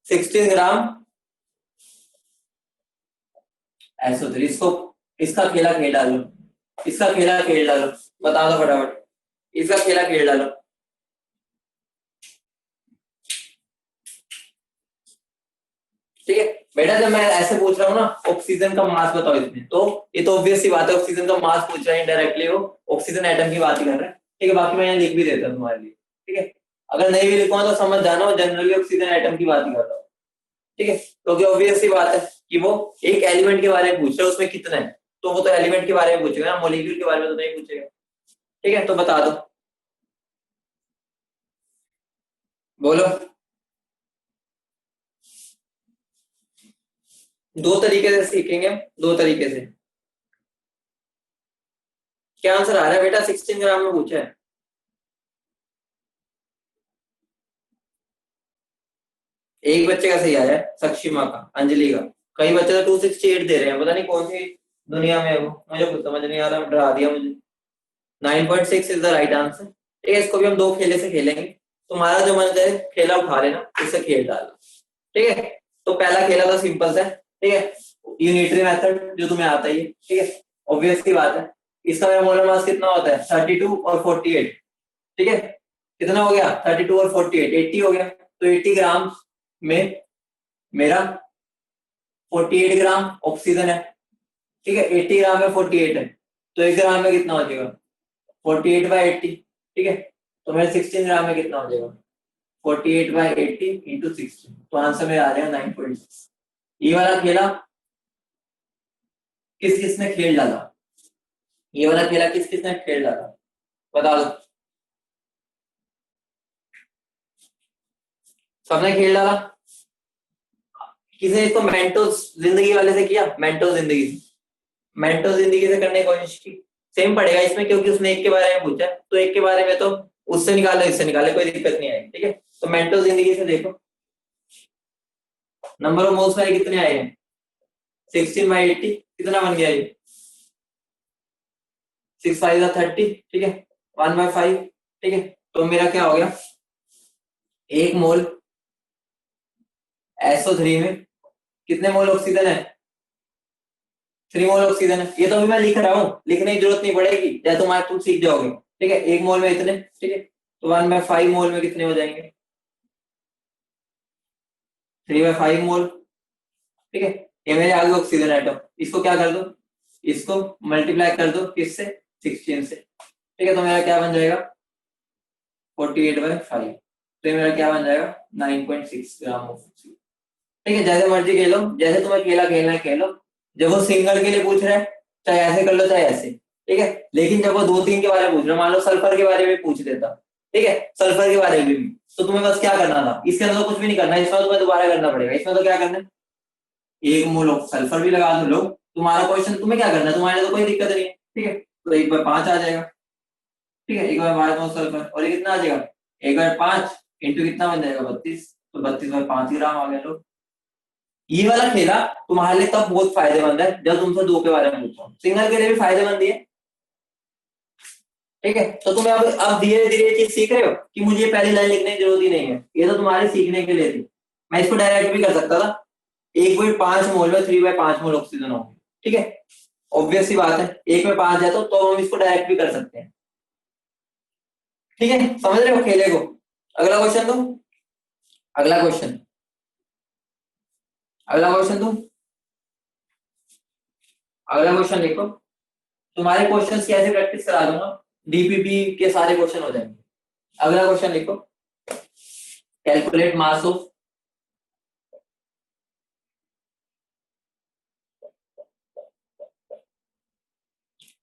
16 gram SO3। इसको, इसका खेला खेल डालो, इसका खेला खेल डालो, बता दो फटाफट, इसका खेला खेल डालो। ठीक है बेटा, जब मैं ऐसे पूछ रहा हूँ ना ऑक्सीजन का मास बताओ इसमें, तो ये तो ऑब्वियस सी बात है, ऑक्सीजन का मास पूछ रहा है इनडायरेक्टली, वो ऑक्सीजन एटम की बात ही कर रहा है। ठीक है, बाकी मैं यहाँ लिख भी देता हूँ तुम्हारे लिए। ठीक है, अगर नहीं भी लिखूंगा तो समझ जाना, जनरली ऑक्सीजन एटम की बात ही कर रहा हूँ। ठीक है, क्योंकि ऑब्वियस सी बात है, कि वो एक एलिमेंट के बारे में पूछ रहे हैं, उसमें कितना है, तो वो तो एलिमेंट के बारे में पूछेगा ना, मॉलिक्यूल के बारे में तो नहीं पूछेगा। ठीक है, तो बता दो, बोलो। दो तरीके से सीखेंगे हम, दो तरीके से। क्या आंसर आ रहा है बेटा? 16 ग्राम में पूछा है। एक बच्चे का सही आया है, सक्षिमा का, अंजलि का। कई बच्चे तो 268 दे रहे हैं, पता नहीं कौन सी दुनिया में है वो, मुझे कुछ समझ नहीं आ रहा, डरा दिया मुझे। 9.6 इज द राइट आंसर। ठीक है, इसको भी हम दो खेले से खेलेंगे। तुम्हारा जो मन करे खेला उठा लेना, इससे खेल डालना। ठीक है, तो पहला खेला था सिंपल सा। ठीक है, यूनिटरी मेथड जो तुम्हें आता ही है। ठीक है, ऑब्वियस की बात है। इसका मेरा मोलर मास कितना होता है? 32 और 48। ठीक है, कितना हो गया? 32 और 48, 80 हो गया। तो 80 ग्राम में मेरा 48 ग्राम ऑक्सीजन है। ठीक है, 80 ग्राम में 48 है, तो 1 ग्राम में कितना हो जाएगा? 48/80। ठीक है, तो मेरे 16 ग्राम में कितना हो जाएगा? 48/80 इंटू 16, तो आंसर में आ जाएगा 9.6। ये वाला खेला किस किस ने खेल डाला? ये वाला खेला किस किस ने खेल डाला? बता दो। सबने खेल डाला। किसने इसको मेंटोस जिंदगी वाले से किया? मेंटोस जिंदगी से, मेंटोस जिंदगी से करने की कोशिश की। सेम पड़ेगा इसमें, क्योंकि उसने एक के बारे में पूछा, तो एक के बारे में तो उससे निकाले, इससे निकाले, कोई दिक्कत नहीं आएगी। ठीक है, तो मेंटोस जिंदगी से देखो, नंबर ऑफ मोल्स में कितने आए हैं? 16/80। कितना बन गया ये? 6×5 = 30। ठीक है, 1/5। ठीक है, तो मेरा क्या हो गया? एक मोल SO3 में कितने मोल ऑक्सीजन है? 3 मोल ऑक्सीजन है। ये तो अभी मैं लिख रहा हूँ, लिखने की जरूरत नहीं पड़ेगी, जैसे तुम सीख जाओगे। ठीक है, एक मोल में इतने। ठीक है, तो 1/5 मोल में कितने हो जाएंगे? 3/5 मोल। ठीक है, ये मेरे आगे ऑक्सीजन एटम, इसको क्या कर दो? इसको मल्टीप्लाई कर दो किससे? 16 से। ठीक है, तो मेरा क्या बन जाएगा? 48/5। तो ये मेरा क्या बन जाएगा? 9.6 ग्राम ऑफ ऑक्सीजन। ठीक है, जैसे मर्जी खेलो, जैसे तुम्हें खेला खेलना है खेलो। जब वो सिंगल के लिए पूछ रहे हैं, चाहे ऐसे कर लो चाहे ऐसे। ठीक है, लेकिन जब वो दो तीन के बारे में पूछ रहे हैं, मान लो सल्फर के बारे में पूछ देता, ठीक है, सल्फर के बारे में भी, तो तुम्हें बस क्या करना था? इसके अंदर तो कुछ भी नहीं करना है, इसमें तो तुम्हें दोबारा करना पड़ेगा। इसमें तो क्या करना है? एक मोल ऑफ सल्फर भी लगा दो लोग, तुम्हारा क्वेश्चन, तुम्हें क्या करना है, तुम्हारे तो कोई दिक्कत नहीं है। ठीक है, तो 1/5 आ जाएगा। ठीक है, 1/5 मोल सल्फर, और ये कितना आ जाएगा? 1/5 इंटू कितना बन जाएगा? 32। तो 32/5 ग्राम आ गया। तो ये वाला खेला तुम्हारे लिए तब बहुत फायदेमंद है जब तुमसे दो के बारे में पूछो, सिंगल के लिए भी फायदेमंद है। ठीक है, तो तुम्हें अब धीरे धीरे चीज सीख रहे हो कि मुझे पहली लाइन लिखने की जरूरत ही नहीं है, ये तो तुम्हारे सीखने के लिए थी। मैं इसको डायरेक्ट भी कर सकता था, 1/5 मोल में 3/5 मोल ऑक्सीजन होगी। ठीक है, ऑब्वियस सी बात है, 1/5 है तो हम इसको डायरेक्ट भी कर सकते हैं। ठीक है, समझ रहे हो खेले को? अगला क्वेश्चन दो, अगला क्वेश्चन, अगला क्वेश्चन दो, अगला क्वेश्चन लिखो। तुम्हारे क्वेश्चंस की ऐसे प्रैक्टिस करा दूंगा, डीपीपी के सारे क्वेश्चन हो जाएंगे। अगला क्वेश्चन लिखो, calculate mass of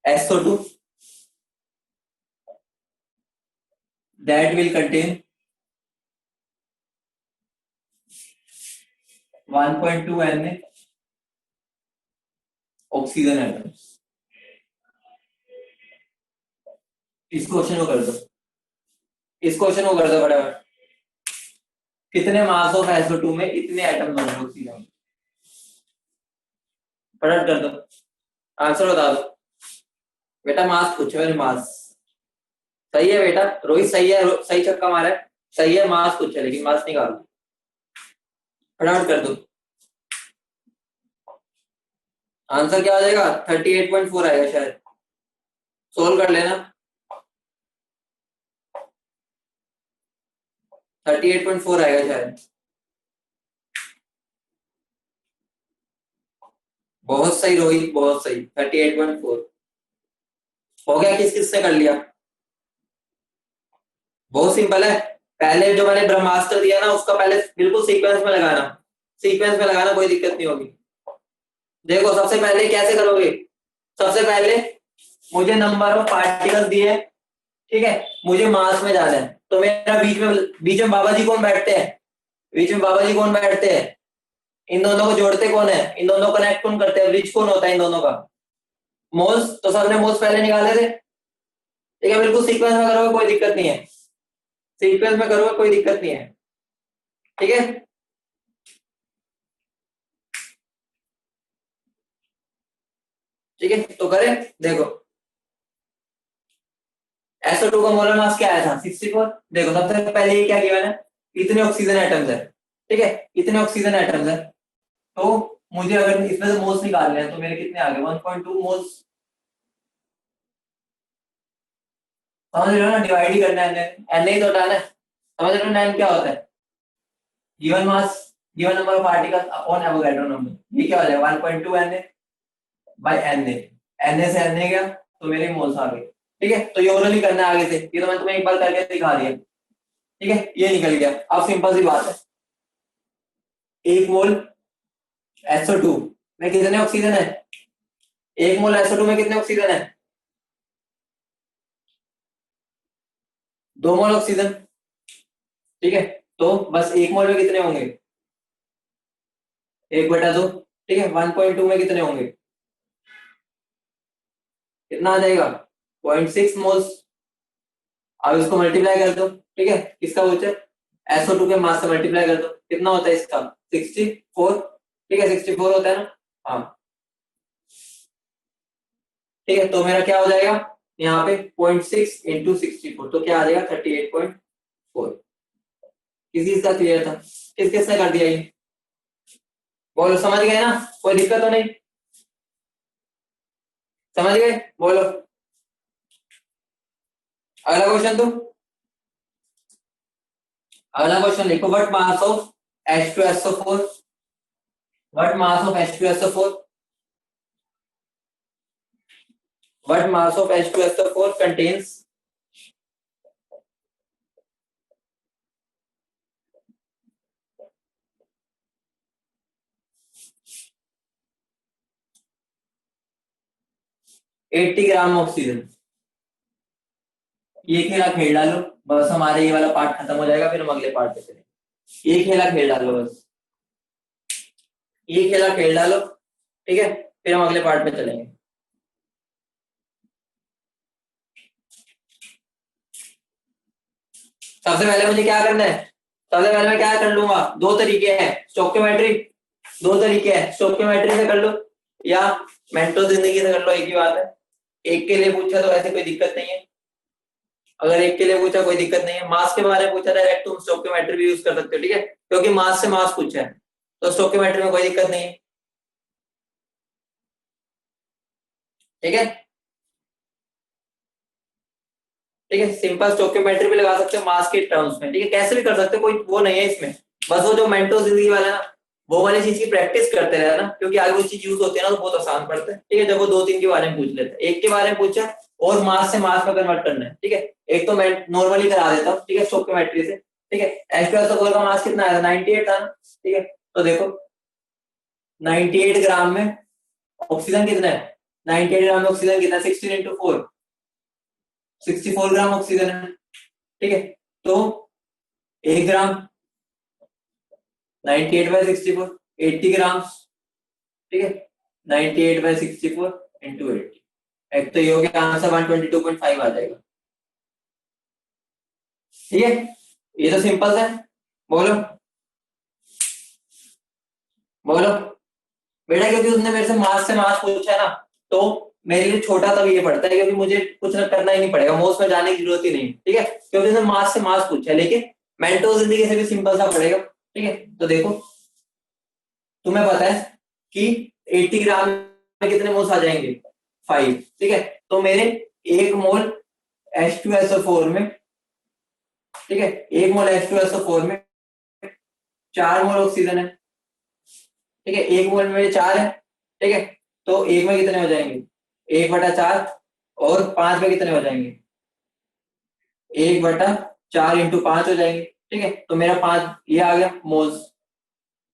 SO2 that will contain 1.2 Na oxygen atoms. इस क्वेश्चन को कर दो, इस क्वेश्चन को कर दो फटाफट। कितने मास ऑफ SO2 में इतने एटम्स होंगे ऑक्सीजन? फटाफट कर दो, आंसर बता दो। बेटा मास पूछो, मेरे मास। सही है बेटा, रोहित सही है, सही छक्का मारा है, सही है, मास पूछे लेकिन मास निकालो, फटाफट कर दो। आंसर क्या आ जाएगा? 38.4 आएगा शायद, सोल्व कर लेना। 38.4 आएगा शायद। बहुत सही रोहित, बहुत सही, 38.4 हो गया। किस किस से कर लिया? बहुत सिंपल है। पहले जो मैंने ब्रह्मास्त्र दिया ना, उसका पहले बिल्कुल सीक्वेंस में लगाना, सीक्वेंस में लगाना, कोई दिक्कत नहीं होगी। देखो सबसे पहले कैसे करोगे, सबसे पहले मुझे नंबर ऑफ पार्टिकल्स दिए हैं, ठीक है, मुझे मास में जाना है, तो मेरा बीच में बाबा जी कौन बैठते हैं, बीच में बाबा जी कौन बैठते हैं, इन दोनों को जोड़ते कौन है, इन दोनों को कनेक्ट कौन करते हैं, ब्रिज कौन होता है इन दोनों का, मोल्स, तो सबने मोल्स पहले निकाले थे, ठीक है, बिल्कुल सीक्वेंस में करोगे कोई दिक्कत नहीं है, सीक्वेंस में करोगे कोई दिक्कत नहीं है, ठीक है। ठीक है तो करें, देखो SO2 का मोलर मास क्या आया था 64। देखो सबसे पहले ये क्या गिवन है, इतने ऑक्सीजन एटम्स है, ठीक है, इतने ऑक्सीजन एटम्स है, तो मुझे अगर इसमें से मोल्स निकालने हैं तो मेरे कितने आ गए 1.2 मोल्स, समझ रहे हो ना, डिवाइड ही करना है, एन ही तो हटाना है, समझ रहे हो ना, एन क्या होता है, given mass given number of particles upon Avogadro number, ये क्या हो जाएगा 1.2 Na बाय Na से Na गया तो मेरे मोल्स आ गए, ठीक है, तो ये ओरली करना है आगे से, ये तो मैं तुम्हें एक बार करके दिखा दिया, ठीक है, ये निकल गया। अब सिंपल सी बात है, एक मोल SO2 में कितने ऑक्सीजन है, एक मोल SO2 में कितने ऑक्सीजन है, 2 मोल ऑक्सीजन, ठीक है, तो बस एक मोल में कितने होंगे, 1/2, ठीक है, 1.2 में कितने होंगे, कितना आ जाएगा 0.6 मोल्स। अब इसको मल्टीप्लाई कर दो, ठीक है, किसका पूछे, SO2 के मास से मल्टीप्लाई कर दो, कितना होता है इसका 64, ठीक है 64 होता है ना, हाँ, ठीक है, तो मेरा क्या हो जाएगा यहाँ पे 0.6 इंटू 64, तो क्या आ जाएगा 38.4। किसी इसका क्लियर था, किस किसने कर दिया ये, बोलो समझ गए ना, कोई दिक्कत तो नहीं, समझ गए, बोलो अगला क्वेश्चन, तो अगला क्वेश्चन लिखो, what mass of H2SO4, what mass of H2SO4, what mass of H2SO4 contains 80 gram oxygen. ये खेला खेल डालो, बस हमारे ये वाला पार्ट खत्म हो जाएगा, फिर हम अगले पार्ट पे चलेंगे, ये खेला खेल डालो बस, ये खेला खेल डालो, ठीक है, फिर हम अगले पार्ट पे चलेंगे। सबसे पहले मुझे क्या करना है, सबसे पहले मैं क्या कर लूंगा, दो तरीके हैं स्टोक्योमेट्री, दो तरीके हैं, स्टोक्योमेट्री से कर लो या मेंटल जिंदगी से कर लो, एक ही बात है, एक के लिए पूछा तो ऐसे कोई दिक्कत नहीं है, अगर एक के लिए पूछा कोई दिक्कत नहीं है, मास के बारे में पूछा डायरेक्ट तुम स्टोक्योमेट्री भी यूज कर सकते हो, ठीक है, क्योंकि मास से मास पूछा है तो स्टोक्योमेट्री में कोई दिक्कत नहीं है, ठीक है, ठीक है, सिंपल स्टोक्योमेट्री भी लगा सकते हो मास के टर्म्स में, ठीक है, कैसे भी कर सकते हो, कोई वो नहीं है इसमें, बस वो जो मेंटल जिंदगी वाला है ना, वो वाली चीज की प्रैक्टिस करते रहे ना, क्योंकि आगे वो चीज यूज होती है ना तो बहुत आसान पड़ता है, ठीक है, जब वो दो तीन के बारे में पूछ लेते हैं, एक के बारे में पूछा और मास से मास में कन्वर्ट करना है, ठीक है, एक तो मैं नॉर्मली करा देता हूँ, ठीक है, स्टोक्योमेट्री से, ठीक है, H2SO4 का मास कितना आया था 98 था ना, ठीक है, तो देखो 98 ग्राम में ऑक्सीजन कितना है, 98 ग्राम में ऑक्सीजन कितना, 16 इंटू 4, 64 ग्राम ऑक्सीजन है, ठीक है, तो 1 ग्राम 98 बाय 64 80 ग्राम, ठीक है, 98 बाय 64 इंटू 80, एक तो ये हो गया आंसर 122.5 आ जाएगा, ठीक है, ये तो सिंपल है, बोलो बोलो बेटा, क्योंकि उसने मेरे से मास पूछा है ना, तो मेरे लिए छोटा तब ये पड़ता है, क्योंकि मुझे कुछ ना करना ही नहीं पड़ेगा, मोस में जाने की जरूरत ही नहीं, ठीक है, क्योंकि उसने मास से मास पूछा है, लेकिन मेंटो जिंदगी से भी सिंपल सा पड़ेगा, ठीक है, तो देखो तुम्हें पता है कि 80 ग्राम में कितने मोल्स आ जाएंगे 5, ठीक है, तो मेरे एक मोल H2SO4 में, ठीक है, एक मोल H2SO4 में 4 मोल ऑक्सीजन है, ठीक है, एक मोल में 4 है, ठीक है, तो एक में कितने हो जाएंगे 1/4, और 5 में कितने हो जाएंगे 1/4 इंटू 5 हो जाएंगे, ठीक है, तो मेरा 5 ये आ गया मोल्स,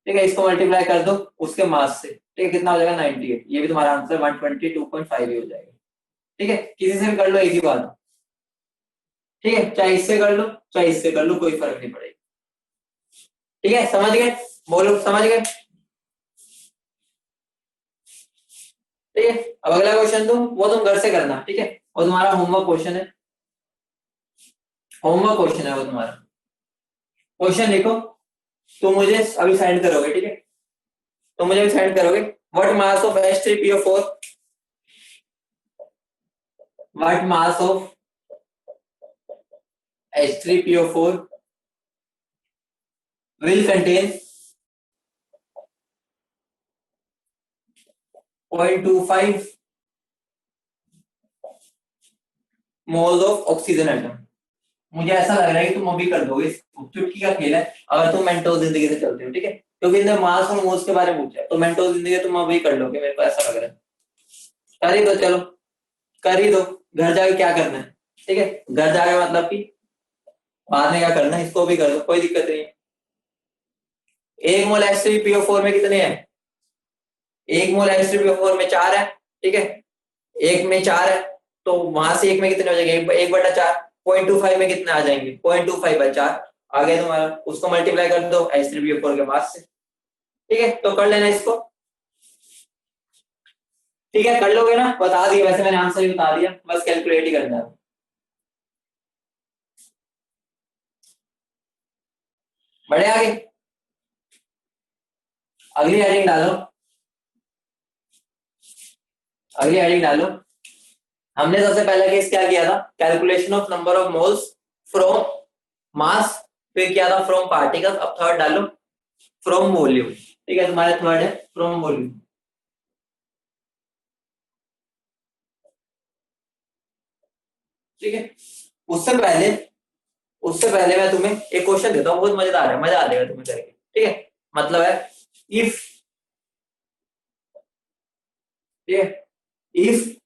ठीक है, इसको मल्टीप्लाई कर दो उसके मास से, ठीक है, कितना हो जाएगा 98, ये भी तुम्हारा आंसर 122.5 ही हो जाएगा। ठीक है, किसी से भी कर लो एक ही बात, ठीक है, चाहे इससे कर लो चाहे इससे कर लो, कोई फर्क नहीं पड़ेगा। ठीक है, समझ गए, बोलो समझ गए। ठीक है, अब अगला क्वेश्चन दो, वो तुम घर से करना, ठीक है, और तुम्हारा होमवर्क क्वेश्चन है, होमवर्क क्वेश्चन है वो तुम्हारा। क्वेश्चन लिखो, तुम मुझे अभी सेंड करोगे, ठीक है, तुम मुझे अभी सेंड करोगे। What mass of H3PO4, what mass of H3PO4 will contain 0.25 moles of oxygen atom. मुझे ऐसा लग रहा है कि तुम अभी कर दोगे, चुटकी का खेल है, अगर तुम मेंटो जिंदगी से चलते हो, ठीक है, क्योंकि इन्हें मास और मोल्स के बारे में पूछा है, तो मेंटो जिंदगी तुम अभी कर लोगे, मेरे को ऐसा लग रहा है। कर ही दो, चलो कर ही दो, घर जाके क्या करना है, ठीक है, घर जाके मतलब कि बाद में क्या करना है, इसको भी कर दो, कोई दिक्कत नहीं है। एक मोल H3PO4 में कितने हैं, एक मोल H3PO4 में 4 है, ठीक है, एक में 4 है, तो वहां से एक में कितने हो जाएंगे, 1/4, 0.25 में कितने आ जाएंगे, 0.25/4 आ गया तुम्हारा, उसको मल्टीप्लाई कर दो H3PO4 के मास से। ठीक है, तो कर लेना इसको, ठीक है, कर लोगे ना, बता दिया वैसे मैंने आंसर ही बता दिया, बस कैलकुलेट ही करना है। बढ़े आगे, अगली हेडिंग डालो, अगली हेडिंग डालो। हमने सबसे पहला केस क्या किया था, calculation of number of moles from mass, फिर किया था फ्रॉम पार्टिकल, अब थर्ड डालो फ्रॉम वॉल्यूम। ठीक है, तुम्हारे थर्ड है फ्रॉम वॉल्यूम। ठीक है, उससे पहले उससे पहले मैं तुम्हें एक क्वेश्चन देता हूँ, बहुत मजेदार है, मजा आ जाएगा तुम्हें करके। ठीक है, मतलब है इफ, ठीक है, if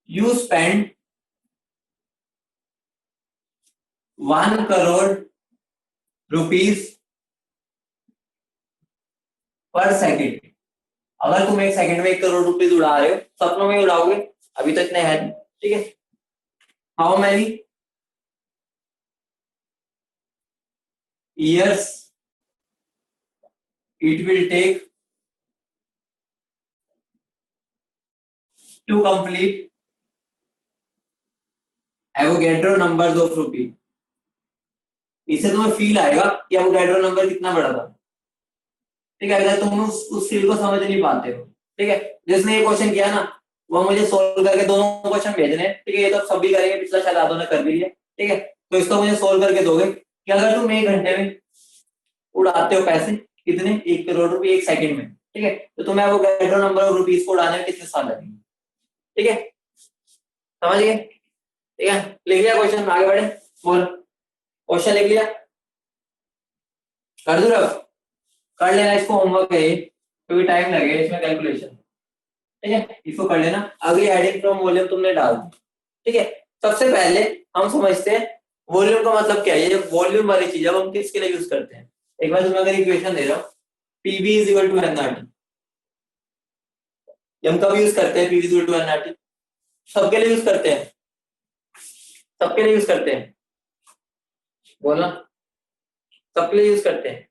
you spend 1 crore rupees per second, अगर तुम एक सेकंड में 1 करोड़ रुपीज उड़ा रहे हो, सपनों में उड़ाओगे, अभी तो इतने हैं, ठीक है, how many years it will take to complete Avogadro numbers of rupees. इससे तुम्हें फील आएगा कि एवोगैड्रो नंबर कितना बड़ा था। ठीक है, अगर तुम उस फील को समझ नहीं पाते हो, ठीक है, जिसने ये क्वेश्चन किया ना, वो मुझे सोल्व करके दोनों क्वेश्चन भेजने हैं, ठीक है, ये तो सभी करेंगे, पिछला शायद आधों ने कर भी लिया। ठीक है, तो इसको मुझे सोल्व करके दोगे कि अगर तुम 1 घंटे में उड़ाते हो पैसे कितने, 1 करोड़ रुपए 1 सेकंड में, ठीक है, तो तुम्हें एवोगैड्रो नंबर ऑफ रुपीज को उड़ाने में कितने साल लगेंगे। ठीक है, समझ गए, ठीक है, लिख लिया क्वेश्चन, आगे बढ़े, बोल, क्वेश्चन लिख लिया, कर दो रब, कर लेना, इसको होमवर्क है ये, क्योंकि टाइम लगेगा इसमें कैलकुलेशन। ठीक है, इसको कर लेना, अगली हेडिंग फ्रॉम वॉल्यूम तुमने डाल दी। ठीक है, सबसे पहले हम समझते हैं वॉल्यूम का मतलब क्या है, ये वॉल्यूम वाली चीज अब हम किसके लिए यूज करते हैं। एक बार तुम्हें अगर इक्वेशन दे रहा हूं, PV is equal to NRT, हम कब यूज करते हैं PV is equal to NRT, सबके लिए यूज करते हैं, सबके लिए यूज करते हैं, बोलना, सबके लिए यूज करते हैं,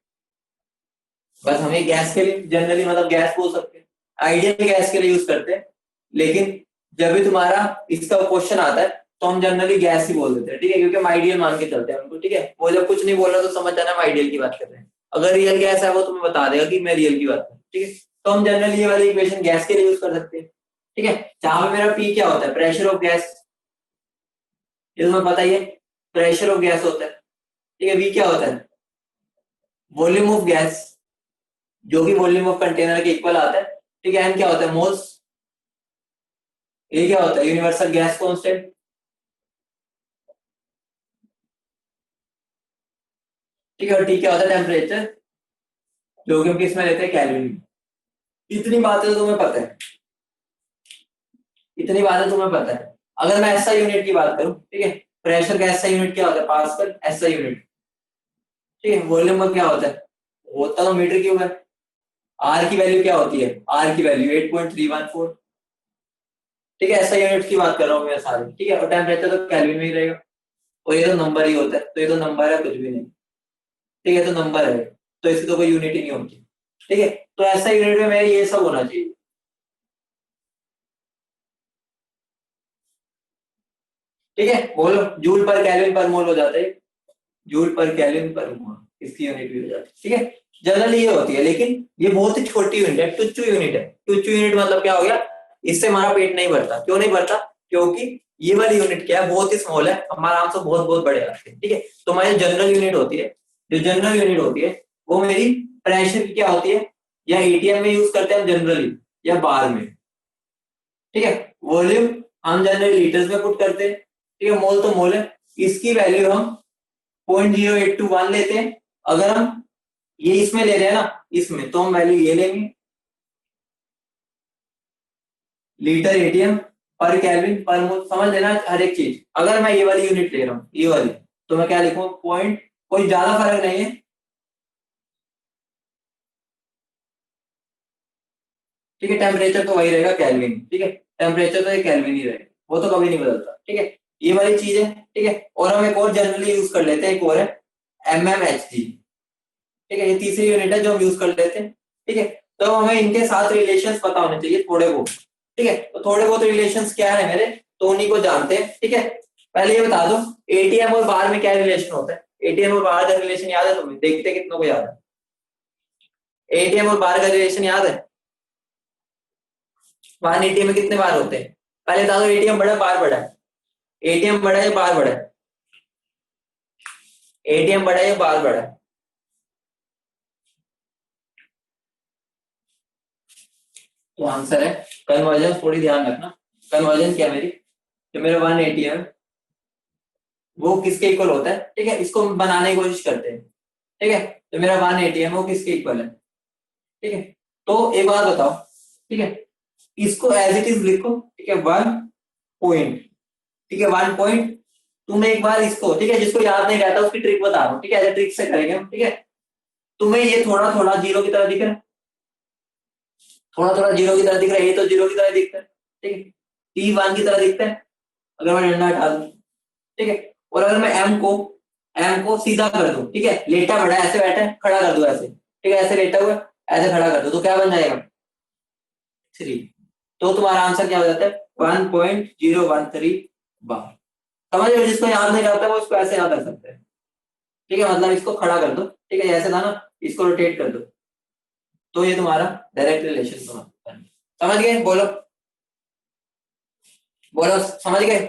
बस हमें गैस के लिए जनरली मतलब गैस बोल सकते हैं, आइडियल गैस के लिए यूज करते हैं, लेकिन जब भी तुम्हारा इसका क्वेश्चन आता है तो हम जनरली गैस ही बोल देते हैं। ठीक है, क्योंकि हम आइडियल मान के चलते हैं उनको। ठीक है, वो जब कुछ नहीं बोल रहा तो समझ जाना हम आइडियल की बात कर रहे हैं, अगर रियल गैस है वो तुम्हें बता देगा कि मैं रियल की बात कर। ठीक है, तो हम जनरली ये वाली इक्वेशन गैस के लिए यूज कर सकते हैं। ठीक है, जहां पे मेरा पी क्या होता है, प्रेशर ऑफ गैस, ये तुम्हें पता ही है, प्रेशर ऑफ गैस होता है। ठीक है, वी क्या होता है, वॉल्यूम ऑफ गैस, जो कि वॉल्यूम ऑफ कंटेनर के इक्वल आता है। ठीक है, एन क्या होता है, मोल्स, ये क्या होता है, यूनिवर्सल गैस कांस्टेंट। ठीक है, और टी क्या होता है, टेम्परेचर, जो कि हम किसमें लेते हैं, केल्विन में। इतनी बातें तो तुम्हें पता है, इतनी बातें तुम्हें पता है। अगर मैं ऐसा यूनिट की बात करूं, ठीक है, प्रेशर का ऐसा यूनिट क्या होता है, पास्कल ऐसा यूनिट। ठीक है, वॉल्यूम का क्या होता है, होता तो मीटर क्यूब है, आर की वैल्यू क्या होती है, आर की वैल्यू 8.314। ठीक है, ऐसा यूनिट की बात कर रहा हूँ मैं सारी। ठीक है, और टेम्परेचर तो केल्विन में ही रहेगा, और ये तो नंबर ही होता है, तो ये तो नंबर है, कुछ भी नहीं। ठीक है, तो नंबर है, तो इसकी तो कोई यूनिट ही नहीं होती। ठीक है, तो ऐसा यूनिट में मेरे ये सब होना चाहिए। ठीक है, बोलो, जूल पर केल्विन पर मोल हो जाता है, जूल पर केल्विन पर मोल, इसकी यूनिट भी हो जाती है। ठीक है, जनरली ये होती है, लेकिन ये बहुत ही छोटी यूनिट है, टुच्चू यूनिट है। टुच्चू यूनिट मतलब क्या हो गया, इससे हमारा पेट नहीं भरता। क्यों नहीं भरता, क्योंकि ये वाली यूनिट क्या है, बहुत ही स्मॉल है, हमारा आंसर बहुत बहुत बड़े आते हैं। ठीक है, तो हमारी जनरल यूनिट होती है, जो जनरल यूनिट होती है वो मेरी प्रेशर की क्या होती है, या एटीएम में यूज करते हैं हम जनरली, या बार में। ठीक है, वॉल्यूम हम जनरली लीटर्स में पुट करते हैं। ठीक है, मोल तो मोल है, इसकी वैल्यू हम 0.0821 लेते हैं। अगर हम ये इसमें ले रहे हैं ना, इसमें, तो हम वैल्यू ये लेंगे, लीटर एटीएम पर केल्विन पर मोल। समझ लेना हर एक चीज। अगर मैं ये वाली यूनिट ले रहा हूँ, ये वाली, तो मैं क्या लिखूं, पॉइंट, कोई ज्यादा फर्क नहीं है। ठीक है, टेम्परेचर तो वही रहेगा, केल्विन। ठीक है, टेम्परेचर तो ये केल्विन ही रहेगा, वो तो कभी नहीं बदलता। ठीक है, ये वाली चीज है। ठीक है, और हम एक और जनरली यूज कर लेते हैं, एक और है MMHg। ठीक है, ये तीसरी यूनिट है जो हम यूज कर लेते हैं। ठीक है, तो हमें इनके साथ रिलेशंस पता होने चाहिए थोड़े बहुत। ठीक है, तो थोड़े बहुत रिलेशंस क्या है मेरे, तो उन्हीं को जानते हैं। ठीक है, पहले ये बता दो, एटीएम और बार में क्या रिलेशन होता है। एटीएम और बार का रिलेशन याद है तुम्हें, देखते कितनों को याद है, एटीएम और बार का रिलेशन याद है। बार एटीएम में कितने बार होते हैं, पहले बता दो, एटीएम बड़ा है, बार बड़ा है, एटीएम बड़ा है, बार बड़ा है, एटीएम बड़ा है, बार बड़ा है। तो आंसर है कन्वर्जन। थोड़ी ध्यान रखना, कन्वर्जन क्या है मेरी, जो मेरा 180 है वो किसके इक्वल होता है। ठीक है, इसको हम बनाने की कोशिश करते हैं। ठीक है, तो मेरा 180 है वो किसके इक्वल है। ठीक है, तो एक बात बताओ, ठीक है, इसको एज इट इज लिखो। ठीक है, 1 पॉइंट, ठीक है, 1 पॉइंट। तुम्हें एक बार इसको, ठीक है, जिसको याद नहीं रहता उसकी ट्रिक बता रहा हूँ। ठीक है, ऐसे ट्रिक से करेंगे हम। ठीक है, तुम्हें ये थोड़ा थोड़ा जीरो की तरह दिख रहा है, थोड़ा थोड़ा जीरो की तरह दिख रहा है, ये तो जीरो की तरह दिखता है। ठीक है, T1 की तरह दिखता है, अगर मैं डंडा हटा दूं। ठीक है, और अगर मैं एम को सीधा कर दूं, ठीक है, लेटा बड़ा है, ऐसे बैठा है, खड़ा कर दूं ऐसे। ठीक है, ऐसे लेटा हुआ है, ऐसे खड़ा कर दो, तो क्या बन जाएगा, 3। तो तुम्हारा आंसर क्या हो जाता है, 1.013 बार। समझ लो, जिसको याद नहीं रहता वो इसको ऐसे याद कर सकते हैं। ठीक है, मतलब इसको खड़ा कर दो, ठीक है, ऐसे था ना, इसको रोटेट कर दो, तो ये तुम्हारा डायरेक्ट रिलेशन तुम्हारा। समझ गए, बोलो बोलो, समझ गए।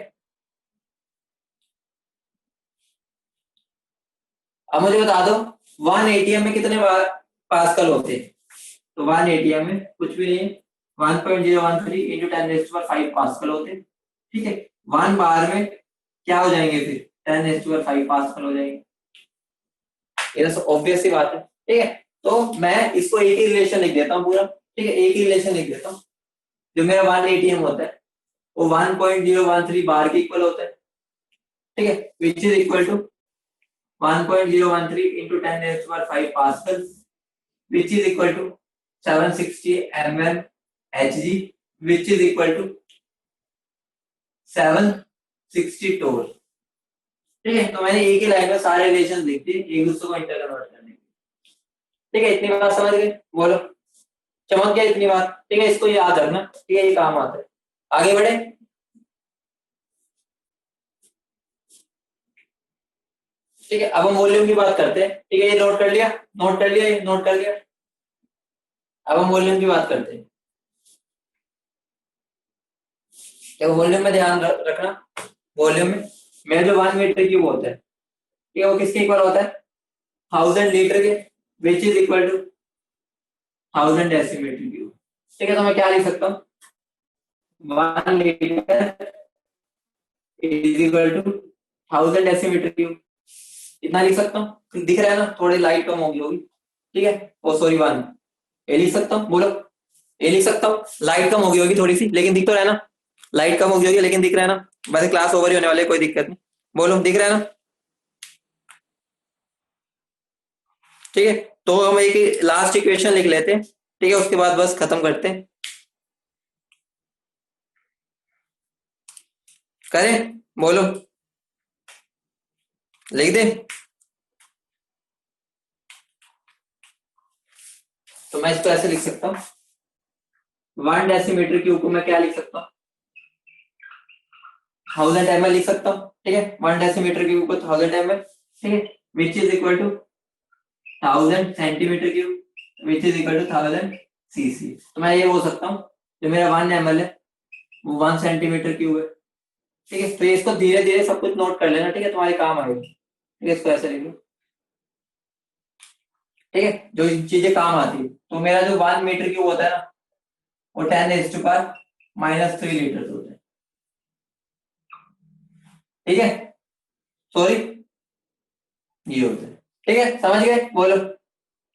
अब मुझे बता दो, 1 एटीएम में कितने बार पास्कल होते हैं। तो 1 एटीएम में कुछ भी नहीं, 1.013 इंटू 10⁵ पास्कल होते हैं। ठीक है, 1 बार में क्या हो जाएंगे फिर, 10⁵ पास्कल हो जाएंगे। ये तो ऑब्वियस सी बात है। ठीक है, तो मैं इसको एक ही रिलेशन लिख देता हूँ पूरा। ठीक है, एक ही रिलेशन लिख देता हूँ, जो मेरा 1 एटीएम होता है वो 1.013 बार के इक्वल होता है। ठीक है, which is equal to 1.013 into 10⁵ pascal, which is equal to 760 mmHg, which is equal to 760 toll. ठीक है, तो मैंने एक ही लाइन में सारे रिलेशन लिख दिए, एक दूसरे को इंटर कन्वर्ट करने के। ठीक है, इतनी बात समझ गए, बोलो, चमक गया इतनी बात। ठीक है, इसको याद रखना, ठीक है, ये काम आता है। आगे बढ़े। ठीक है, अब हम वॉल्यूम की बात करते हैं। ठीक है, ये नोट कर लिया, नोट कर लिया, ये नोट कर लिया। अब हम वॉल्यूम की बात करते हैं। तो वॉल्यूम में ध्यान रखना, वॉल्यूम में मेरा जो 1 मीटर क्यूब होता है, ठीक है, वो किसके इक्वल होता है, 1000 लीटर के, which is equal to 1000 decimetre cube. ठीक है, तो मैं क्या लिख सकता हूँ, 1 litre is equal to 1000 decimetre cube. इतना लिख सकता हूँ, दिख रहा है ना, थोड़ी लाइट कम होगी होगी। ठीक है, ओ सॉरी 1, ये लिख सकता हूँ, बोलो, ये लिख सकता हूँ, लाइट कम होगी होगी थोड़ी सी, लेकिन दिख तो रहा है ना, लाइट कम होगी होगी लेकिन दिख रहा है ना। वैसे क्लास ओवर ही होने वाली है, कोई दिक्कत नहीं, बोलो, दिख रहा है ना। ठीक है, तो हम एक लास्ट इक्वेशन लिख लेते हैं। ठीक है, उसके बाद बस खत्म करते हैं। करें, बोलो, लिख दे। तो मैं इसको ऐसे लिख सकता हूँ, 1 डेसीमीटर क्यूब को मैं क्या लिख सकता हूँ, 1000 ml लिख सकता हूँ। ठीक है, 1 डेसीमीटर क्यूब को 1000 ml। ठीक है, which is equal to 1000 centimetre cube, which is equal to 1000 cc। तो मैं ये बोल सकता हूँ जो मेरा 1 ml है वो 1 सेंटीमीटर क्यूब है। ठीक है, तो ये इसको धीरे धीरे सब कुछ नोट कर लेना। ठीक है, तुम्हारे काम आएगा। ठीक है, इसको ऐसे लिख लो। ठीक है, जो चीजें काम आती है, तो मेरा जो 1 मीटर क्यूब होता है ना, वो 10⁻³ लीटर होता है। ठीक है, सॉरी, ये होता है। ठीक है, समझ गए, बोलो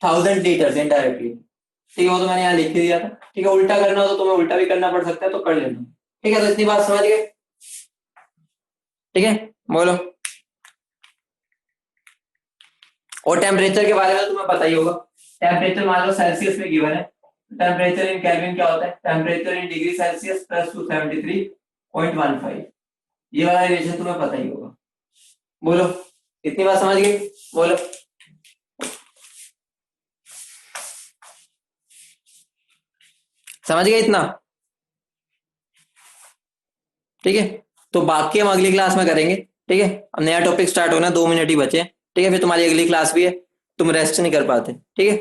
1000 लीटर इनडायरेक्टली। ठीक है, वो तो मैंने यहाँ लिख ही दिया था। ठीक है, उल्टा करना हो तो तुम्हें उल्टा भी करना पड़ सकता है, तो कर लेना। ठीक है, तो इतनी बात समझ गए। ठीक है, बोलो। और टेम्परेचर के बारे में तो तुम्हें पता ही होगा। टेम्परेचर मान लो सेल्सियस में गिवन है, टेम्परेचर इन केल्विन क्या होता है, temperature in degree Celsius plus 273.15। ये वाला रिलेशन तुम्हें पता ही होगा। बोलो, इतनी बात समझ गए, बोलो। समझ गए इतना? ठीक है, तो बाकी हम अगली क्लास में करेंगे। ठीक है, अब नया टॉपिक स्टार्ट होना, 2 मिनट ही बचे। ठीक है, फिर तुम्हारी अगली क्लास भी है, तुम रेस्ट नहीं कर पाते। ठीक है,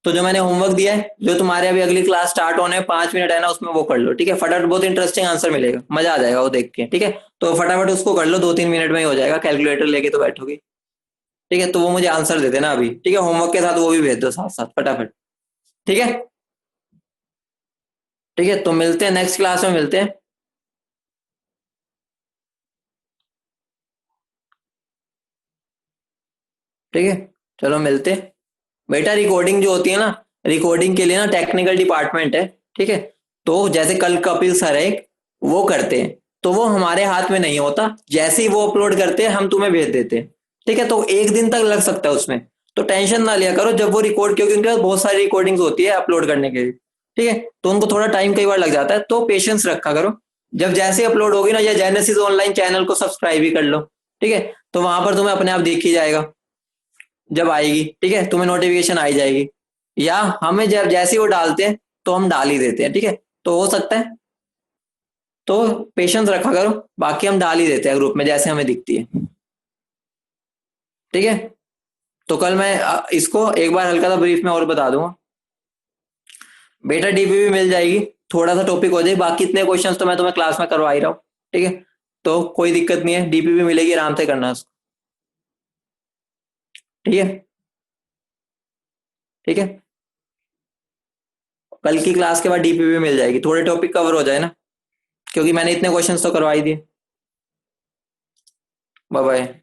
तो जो मैंने होमवर्क दिया है, जो तुम्हारे अभी अगली क्लास स्टार्ट होने में 5 मिनट है ना, उसमें वो कर लो। ठीक है, फटाफट, बहुत इंटरेस्टिंग आंसर मिलेगा, मजा आ जाएगा वो देख के। ठीक है, तो फटाफट उसको कर लो, 2-3 मिनट में ही हो जाएगा, कैलकुलेटर लेके तो बैठोगे। ठीक है, तो वो मुझे आंसर दे देना अभी। ठीक है, होमवर्क के साथ वो भी भेज दो साथ साथ फटाफट। ठीक है। ठीक है, तो मिलते हैं नेक्स्ट क्लास में, मिलते हैं। ठीक है, चलो मिलते हैं। बेटा रिकॉर्डिंग जो होती है ना, रिकॉर्डिंग के लिए ना टेक्निकल डिपार्टमेंट है। ठीक है, तो जैसे कल कपिल सर है, वो करते हैं, तो वो हमारे हाथ में नहीं होता, जैसे ही वो अपलोड करते हैं हम तुम्हें भेज देते हैं। ठीक है, तो 1 दिन तक लग सकता है उसमें, तो टेंशन ना लिया करो जब वो रिकॉर्ड, क्योंकि उनके पास बहुत सारी रिकॉर्डिंग्स होती है अपलोड करने के लिए। ठीक है, तो उनको थोड़ा टाइम कई बार लग जाता है, तो पेशेंस रखा करो। जब जैसे अपलोड होगी ना, या जेनेसिस ऑनलाइन चैनल को सब्सक्राइब ही कर लो। ठीक है, तो वहां पर तुम्हें अपने आप दिख ही जाएगा जब आएगी। ठीक है, तुम्हें नोटिफिकेशन आई जाएगी, या हमें जब जैसे ही वो डालते हैं तो हम डाल ही देते हैं। ठीक है, तो हो सकता है, तो पेशेंस रखा करो, बाकी हम डाल ही देते हैं ग्रुप में जैसे हमें दिखती है। ठीक है, तो कल मैं इसको एक बार हल्का सा ब्रीफ में और बता दूंगा। बेटा डीपीपी मिल जाएगी, थोड़ा सा टॉपिक हो जाए, बाकी इतने क्वेश्चंस तो मैं तुम्हें क्लास में करवा ही रहा हूँ। ठीक है, तो कोई दिक्कत नहीं है, डीपीपी मिलेगी, आराम से करना उसको। ठीक है। ठीक है, कल की क्लास के बाद डीपीपी मिल जाएगी, थोड़े टॉपिक कवर हो जाए ना, क्योंकि मैंने इतने क्वेश्चंस तो करवा ही दिए। Bye bye.